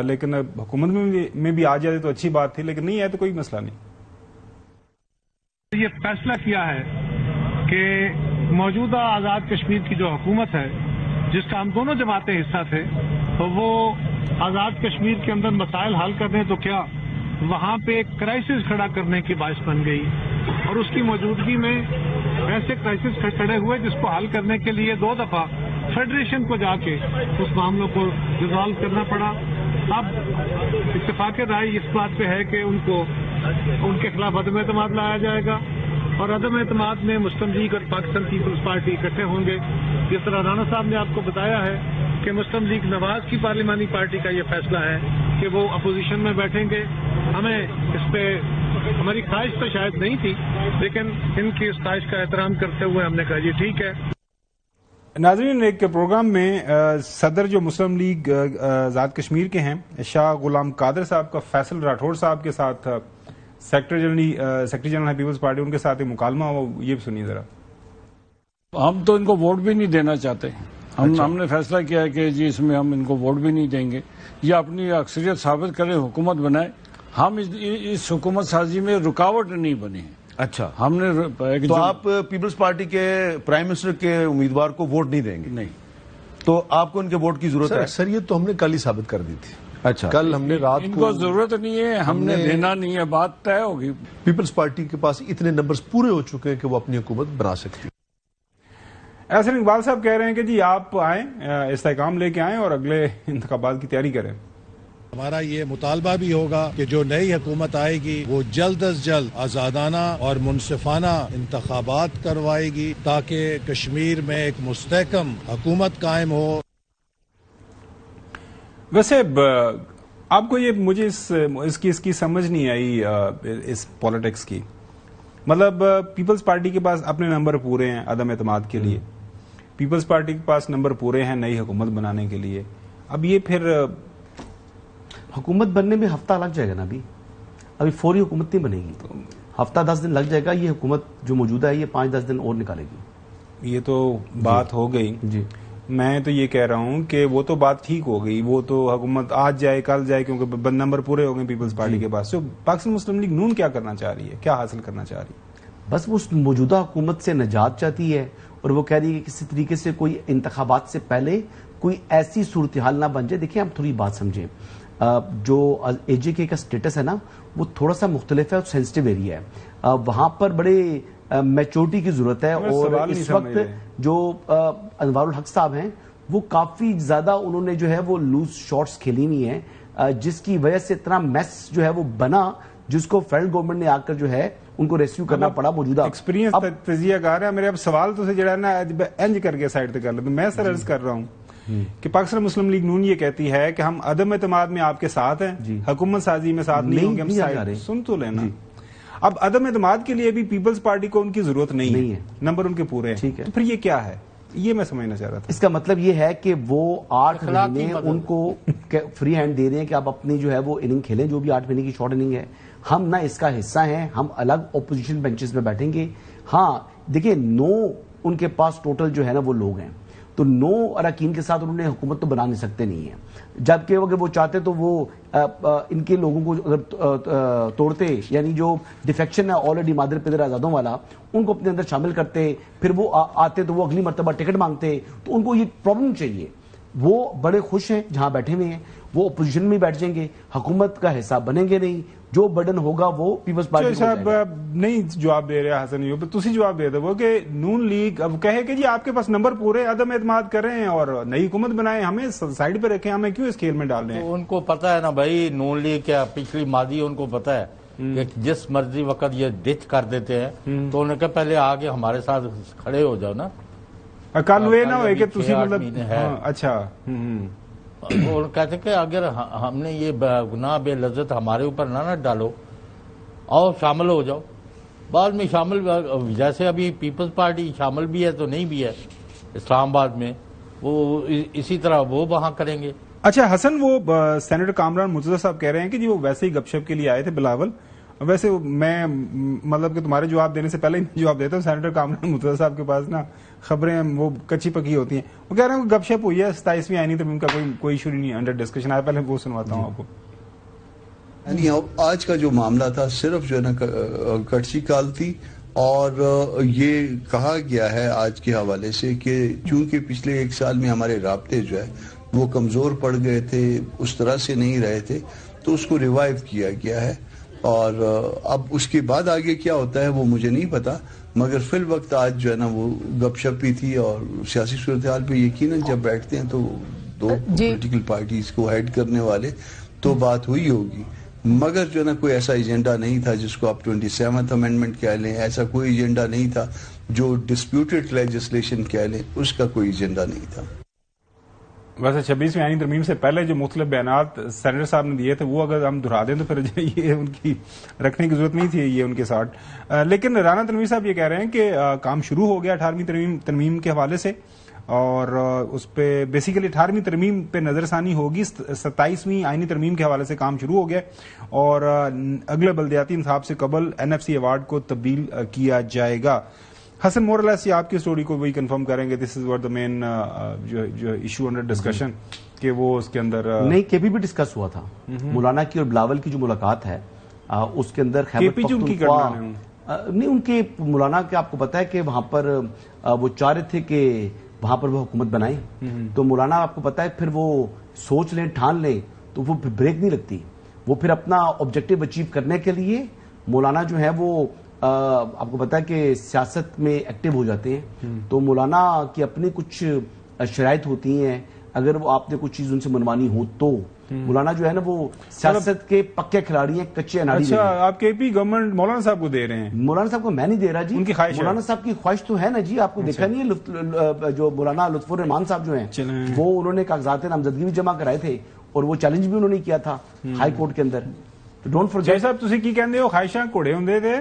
لیکن حکومت میں بھی آ جاتے تو اچھی بات تھی، لیکن نہیں ہے تو کوئی مسئلہ نہیں. یہ فیصلہ کیا ہے کہ موجودہ آزاد کشمیر کی جو حکومت ہے جس کا ہم دونوں جماعتیں حصہ تھے، تو وہ آزاد کشمیر کے اندر مسائل حل کرنے تو کیا وہاں پہ ایک کرائسس کھڑا کرنے کی باعث بن گئی، اور اس کی موجودگی میں ایسے کرائسس کھڑے ہوئے جس کو حل کرنے کے لیے 2 دفعہ فیڈریشن کو جا کے اس معاملوں کو ریزالو کرنا پڑا. اب اتفاق رائے اس بات پہ ہے کہ ان کے خلاف عدم اعتماد لایا جائے گا، اور عدم اعتماد میں مسلم لیگ اور پاکستان پیپلز پارٹی اکٹھے ہوں گے. جس طرح رانا صاحب نے آپ کو بتایا ہے کہ مسلم لیگ نواز کی پارلیمانی پارٹی کا یہ فیصلہ ہے کہ وہ اپوزیشن میں بیٹھیں گے. ہمیں اس پہ ہماری خواہش تو شاید نہیں تھی، لیکن ان کی اس خواہش کا احترام کرتے ہوئے ہم نے کہا جی ٹھیک ہے. ناظرین ایک پروگرام میں صدر جو مسلم لیگ آزاد کشمیر کے ہیں شاہ غلام قادر صاحب کا فیصل راٹھوڑ صاحب کے ساتھ سیکرٹری جنرل ہے پیپلز پارٹی، ان کے ساتھ ایک مکالمہ ہوا، یہ بھی سنیے ذرا. ہم تو ان کو ووٹ بھی نہیں دینا چاہتے. ہم نے فیصلہ کیا ہے کہ جی اس میں ہم ان کو ووٹ بھی نہیں دیں گے، یہ اپنی اکثریت ثابت کریں، حکومت بنائے، ہم اس حکومت سازی میں رکاوٹ نہیں بنے ہیں۔ اچھا، ہم نے تو آپ پیپلز پارٹی کے پرائم منسٹر کے امیدوار کو ووٹ نہیں دیں گے؟ نہیں، تو آپ کو ان کے ووٹ کی ضرورت ہے؟ اکثریت تو ہم نے کل ہی ثابت کر دی تھی۔ اچھا، کل ہم نے رات ان کو ضرورت نہیں ہے، ہم نے دینا نہیں ہے، بات طے ہوگی۔ پیپلز پارٹی کے پاس اتنے نمبرز پورے ہو چکے ہیں کہ وہ اپنی حکومت بنا سکتی۔ احسن اقبال صاحب کہہ رہے ہیں کہ جی آپ آئیں، استحکام لے کے آئیں اور اگلے انتخابات کی تیاری کریں۔ ہمارا یہ مطالبہ بھی ہوگا کہ جو نئی حکومت آئے گی وہ جلد از جلد آزادانہ اور منصفانہ انتخابات کروائے گی تاکہ کشمیر میں ایک مستحکم حکومت قائم ہو۔ ویسے آپ کو یہ مجھے اس کی سمجھ نہیں آئی اس پالیٹکس کی، مطلب پیپلز پارٹی کے پاس اپنے نمبر پورے ہیں عدم اعتماد کے لیے، پیپلز پارٹی کے پاس نمبر پورے ہیں نئی حکومت بنانے کے لیے، اب یہ پھر حکومت بننے میں ہفتہ لگ جائے گا نا، ابھی فوری حکومت نہیں بنے گی، ہفتہ 10 دن لگ جائے گا، یہ حکومت جو موجودہ ہے یہ 5-10 دن اور نکالے گی۔ یہ تو بات ہو گئی جی، میں تو یہ کہہ رہا ہوں کہ وہ تو بات ٹھیک ہو گئی، وہ تو حکومت آج جائے کل جائے کیونکہ نمبر پورے ہو گئے پیپلز پارٹی کے پاس۔ تو پاکستان مسلم لیگ نون کیا کرنا چاہ رہی ہے، کیا حاصل کرنا چاہ رہی ہے؟ بس وہ موجودہ حکومت سے نجات چاہتی ہے اور وہ کہہ رہی ہے کہ کسی طریقے سے کوئی انتخابات سے پہلے کوئی ایسی صورتحال نہ بن جائے۔ دیکھیں آپ تھوڑی بات سمجھیں، جو اے جے کے کا سٹیٹس ہے نا وہ تھوڑا سا مختلف ہے اور سینسٹیو ایریا ہے، وہاں پر بڑے میچورٹی کی ضرورت ہے، اور اس وقت جو انوار الحق صاحب ہیں وہ کافی زیادہ انہوں نے جو ہے وہ لوز شاٹس کھیلی ہوئی ہیں، جس کی وجہ سے اتنا میس جو ہے وہ بنا جس کو فیڈرل گورنمنٹ نے آ کر جو ہے ان کو ریسکیو کرنا پڑا۔ موجودہ ایکسپیرینس تجزیہ کار ہے میرے، اب سوال تو جڑا ہے نا انج کر کے سائڈ پہ کر لیتے، میں سر عرض کر رہا ہوں کہ پاکستان مسلم لیگ نون یہ کہتی ہے کہ ہم عدم اعتماد میں آپ کے ساتھ ہیں، حکومت سازی میں ساتھ نہیں ہوں گے، ہم سائڈ سن تو لینا۔ اب عدم اعتماد کے لیے بھی پیپلز پارٹی کو ان کی ضرورت نہیں ہے، نمبر ان کے پورے ہیں، تو پھر یہ کیا ہے، یہ میں سمجھنا چاہ رہا تھا۔ اس کا مطلب یہ ہے کہ وہ 8 مہینے ان کو فری ہینڈ دے رہے ہیں کہ آپ اپنی جو ہے وہ اننگ کھیلیں، جو بھی 8 مہینے کی شارٹ اننگ ہے، ہم نہ اس کا حصہ ہیں، ہم الگ اپوزیشن بینچز میں بیٹھیں گے۔ ہاں دیکھیں 9 ان کے پاس ٹوٹل جو ہے نا وہ لوگ ہیں، تو 9 اراکین کے ساتھ انہوں نے حکومت تو بنا نہیں سکتے نہیں ہیں، جبکہ اگر وہ چاہتے تو وہ ان کے لوگوں کو اگر توڑتے، یعنی جو ڈیفیکشن ہے آلریڈی مادر پدر آزادوں والا، ان کو اپنے اندر شامل کرتے، پھر وہ آتے تو وہ اگلی مرتبہ ٹکٹ مانگتے، تو ان کو یہ پرابلم چاہیے۔ وہ بڑے خوش ہیں جہاں بیٹھے ہوئے ہیں، وہ اپوزیشن میں بیٹھ جائیں گے، حکومت کا حصہ بنیں گے نہیں، جو برڈن ہوگا وہ پیپلز پارٹی کو صاحب نہیں جواب دے رہے حسن ایوب، تسی جواب دے دو کہ نون لیگ اب کہے کہ جی آپ کے پاس نمبر پورے، عدم اعتماد کریں اور نئی حکومت بنائیں، ہمیں سائڈ پہ رکھیں، ہمیں کیوں اس کھیل میں ڈال رہے ہیں؟ ان کو پتا ہے نا بھائی، نون لیگ کیا پچھلی ماضی ان کو پتا ہے کہ جس مرضی وقت یہ ڈچ کر دیتے ہیں، تو انہوں نے کہا پہلے آگے ہمارے ساتھ کھڑے ہو جاؤ نا، کل ہوئے نہ ہوئے کہ تسی مطلب اچھا وہ کہتے کہ اگر ہم نے یہ گناہ بے لذت ہمارے اوپر نہ ڈالو، اور شامل ہو جاؤ۔ بعد میں شامل جیسے ابھی پیپلز پارٹی شامل بھی ہے تو نہیں بھی ہے اسلام آباد میں، وہ اسی طرح وہ وہاں کریں گے۔ اچھا حسن، وہ سینیٹر کامران مرتضی صاحب کہہ رہے ہیں کہ جی وہ ویسے ہی گپ شپ کے لیے آئے تھے بلاول، ویسے میں مطلب کہ تمہارے جواب دینے سے پہلے ہی جواب دیتا ہوں، سینیٹر کامران مرتضی صاحب کے پاس نا خبریں وہ کچی پکی ہوتی ہیں، وہ کہہ رہے ہیں گپ شپ ہوئی ہے 27ویں آئینی ترمیم کا کوئی ایشو نہیں انڈر ڈسکشن آیا، پہلے وہ سنواتا ہوں آپ کو۔ یعنی آج کا جو معاملہ تھا صرف جو ہے نا کٹسی کال تھی، اور یہ کہا گیا ہے آج کے حوالے سے کہ چونکہ پچھلے 1 سال میں ہمارے رابطے جو ہے وہ کمزور پڑ گئے تھے، اس طرح سے نہیں رہے تھے، تو اس کو ریوائیو کیا گیا ہے، اور اب اس کے بعد آگے کیا ہوتا ہے وہ مجھے نہیں پتا، مگر فی الوقت آج جو ہے نا وہ گپ شپ بھی تھی، اور سیاسی صورتحال پہ یقیناً جب بیٹھتے ہیں تو 2 پولیٹیکل پارٹیز کو ہیڈ کرنے والے تو بات ہوئی ہوگی، مگر جو ہے نا کوئی ایسا ایجنڈا نہیں تھا جس کو آپ 27th امینڈمنٹ کہہ لیں، ایسا کوئی ایجنڈا نہیں تھا جو ڈسپیوٹڈ لیجسلیشن کہہ لیں، اس کا کوئی ایجنڈا نہیں تھا۔ ویسے 26ویں آئینی ترمیم سے پہلے جو مختلف بیانات سینیٹر صاحب نے دیے تھے وہ اگر ہم دہرا دیں تو پھر یہ ان کی رکھنے کی ضرورت نہیں تھی یہ ان کے ساتھ، لیکن رانا تنویر صاحب یہ کہہ رہے ہیں کہ کام شروع ہو گیا 18ویں ترمیم کے حوالے سے، اور اس پہ بیسیکلی 18ویں ترمیم پہ نظر ثانی ہوگی، 27ویں آئینی ترمیم کے حوالے سے کام شروع ہو گیا، اور اگلے بلدیاتی انتخاب سے قبل NFC ایوارڈ کو تبدیل کیا جائے گا۔ حسن مورلیس یہ آپ کی اسٹوری کو وہی کنفرم کریں گے, دس از واٹ دا مین جو ایشو انڈر ڈسکشن, کہ وہ اس کے اندر نہیں کے پی بھی ڈسکس ہوا تھا. مولانا کی اور بلاول کی جو ملاقات ہے اس کے اندر خیبر پختونخوا نہیں, ان کے مولانا کے آپ کو پتا ہے کہ وہاں پر وہ چاہ رہے تھے کہ وہاں پر وہ حکومت بنائیں, تو مولانا آپ کو پتا ہے پھر وہ سوچ لیں ٹھان لیں تو وہ بریک نہیں لگتی. وہ پھر اپنا آبجیکٹو اچیو کرنے کے لیے مولانا جو ہے وہ آپ کو پتا ہے کہ سیاست میں ایکٹیو ہو جاتے ہیں. تو مولانا کی اپنی کچھ شرائط ہوتی ہیں, اگر وہ آپ نے کچھ چیز ان سے منوانی ہو تو مولانا جو ہے نا وہ سیاست کے پکے کھلاڑی ہیں, کچے اناڑی نہیں. اچھا, آپ کے پی گورنمنٹ مولانا صاحب کو دے رہے ہیں؟ مولانا صاحب کو میں نہیں دے رہا جی, ان کی خواہش, مولانا صاحب کی خواہش تو ہے نا جی. آپ کو دیکھا نہیں ہے جو مولانا لطف الرحمان صاحب جو ہیں وہ انہوں نے کاغذات نامزدگی بھی جمع کرائے تھے اور وہ چیلنج بھی انہوں نے کیا تھا ہائی کورٹ کے اندر. تو ڈونٹ فارگیٹ صاحب تسی کی کہندے ہو خواہشاں گھوڑے ہوندے تھے,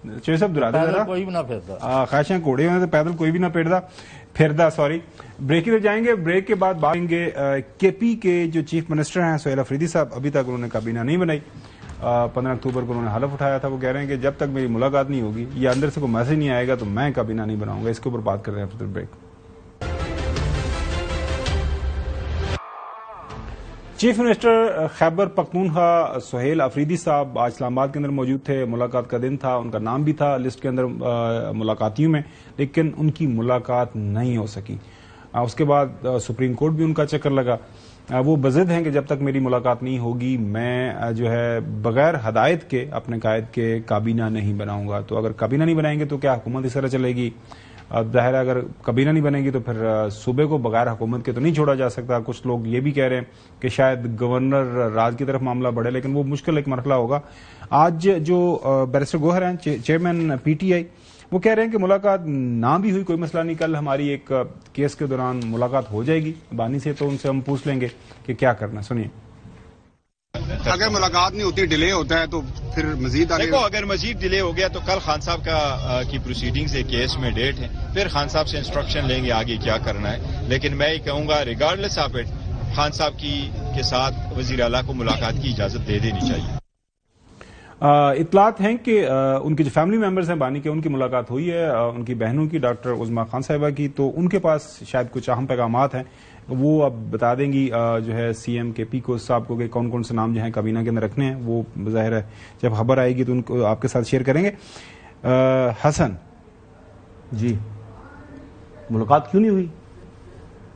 چوہے صاحب دورا دے کوئی بھی نہ پھردا, خواہشاں گھوڑے ہوندے تھے پیدل کوئی بھی نہ پھردا سوری. بریک ہی جائیں گے, بریک کے بعد بات کریں گے کے پی کے جو چیف منسٹر ہیں سہیل افریدی صاحب, ابھی تک انہوں نے کابینہ نہیں بنائی. 15 اکتوبر کو انہوں نے حلف اٹھایا تھا, وہ کہہ رہے ہیں کہ جب تک میری ملاقات نہیں ہوگی یا اندر سے کوئی میسج نہیں آئے گا تو میں کابینہ نہیں بناؤں گا. اس کے اوپر بات کر رہے ہیں افter break. Chief minister Khyber Pakhtunkhwa Sohail Afridi صاحب آج اسلام آباد کے اندر موجود تھے. ملاقات کا دن تھا, ان کا نام بھی تھا لسٹ کے اندر ملاقاتیوں میں, لیکن ان کی ملاقات نہیں ہو سکی. اس کے بعد سپریم کورٹ بھی ان کا چکر لگا. وہ بضد ہیں کہ جب تک میری ملاقات نہیں ہوگی میں جو ہے بغیر ہدایت کے اپنے قائد کے کابینہ نہیں بناؤں گا. تو اگر کابینہ نہیں بنائیں گے تو کیا حکومت اس طرح چلے گی؟ ظاہر ہے اگر کابینہ نہیں بنے گی تو پھر صوبے کو بغیر حکومت کے تو نہیں چھوڑا جا سکتا. کچھ لوگ یہ بھی کہہ رہے ہیں کہ شاید گورنر راج کی طرف معاملہ بڑھے, لیکن وہ مشکل ایک مرحلہ ہوگا. آج جو بیرسٹر گوہر ہیں چیئرمین پی ٹی آئی, وہ کہہ رہے ہیں کہ ملاقات نہ بھی ہوئی کوئی مسئلہ نہیں, کل ہماری ایک کیس کے دوران ملاقات ہو جائے گی بانی سے, تو ان سے ہم پوچھ لیں گے کہ کیا کرنا. سنیے. اگر ملاقات نہیں ہوتی, ڈیلے ہوتا ہے تو پھر مزید دیکھو اگر مزید ڈیلے ہو گیا تو کل خان صاحب کی پروسیڈنگز ایک کیس میں ڈیٹ ہے, پھر خان صاحب سے انسٹرکشن لیں گے آگے کیا کرنا ہے. لیکن میں یہ کہوں گا ریگارڈلیس آف اٹ خان صاحب کے ساتھ وزیر اعلیٰ کو ملاقات کی اجازت دے دینی چاہیے. اطلاعات ہیں کہ ان کے جو فیملی ممبرز ہیں بانی کے, ان کی ملاقات ہوئی ہے, ان کی بہنوں کی, ڈاکٹر عظما خان صاحبہ کی, تو ان کے پاس شاید کچھ اہم پیغامات ہیں. وہ اب بتا دیں گی جو ہے سی ایم کے پی کو صاحب کو کہ کون کون سے نام جو ہیں کابینہ کے اندر رکھنے ہیں. وہ ظاہر ہے جب خبر آئے گی تو ان کو آپ کے ساتھ شیئر کریں گے. حسن جی, ملاقات کیوں نہیں ہوئی؟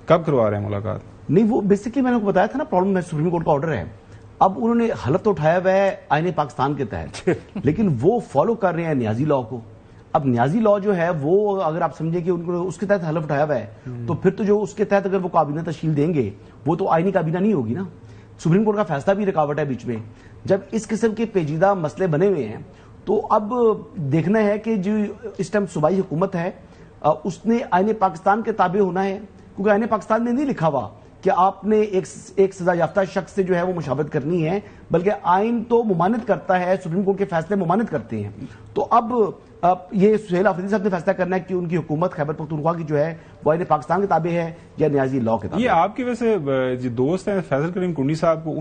کب کروا رہے ہیں ملاقات؟ نہیں, وہ بیسکلی میں نے کو بتایا تھا نا, پرابلم میں سپریم کورٹ کا آرڈر ہے. اب انہوں نے حلف تو اٹھایا ہوا ہے آئین پاکستان کے تحت, لیکن وہ فالو کر رہے ہیں نیازی لاء کو. اب نیازی لاء جو ہے وہ اگر آپ سمجھیں کہ ان کو اس کے تحت حلف اٹھایا ہوا ہے تو پھر تو جو اس کے تحت اگر وہ کابینہ تشکیل دیں گے وہ تو آئینی کابینہ نہیں ہوگی نا. سپریم کورٹ کا فیصلہ بھی رکاوٹ ہے بیچ میں. جب اس قسم کے پیچیدہ مسئلے بنے ہوئے ہیں تو اب دیکھنا ہے کہ جو اس ٹائم صوبائی حکومت ہے اس نے آئین پاکستان کے تابع ہونا ہے, کیونکہ آئین پاکستان میں نہیں لکھا ہوا کہ آپ نے ایک سزا یافتہ شخص سے جو ہے وہ مشابہت کرنی ہے, بلکہ آئین تو ممانعت کرتا ہے, سپریم کورٹ کے فیصلے ممانعت کرتے ہیں. تو اب یہ سہیل افریدی صاحب نے فیصلہ کرنا ہے کہ ان کی حکومت خیبر پختونخوا کی جو ہے وہ آئین پاکستان کے تابع ہے یا نیازی لاء کے تابع. یہ آپ کے ویسے جو دوست ہیں فیصل کریم کنڈی صاحب کو,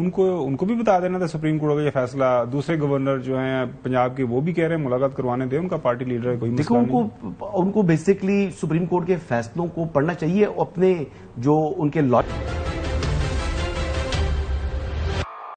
ان کو بھی بتا دینا تھا سپریم کورٹ کا یہ فیصلہ. دوسرے گورنر جو ہیں پنجاب کے وہ بھی کہہ رہے ہیں ملاقات کروانے دیں, ان کا پارٹی لیڈر ہے, کوئی مسئلہ نہیں. دیکھو ان کو بیسکلی سپریم کورٹ کے فیصلوں کو پڑھنا چاہیے, اپنے جو ان کے لا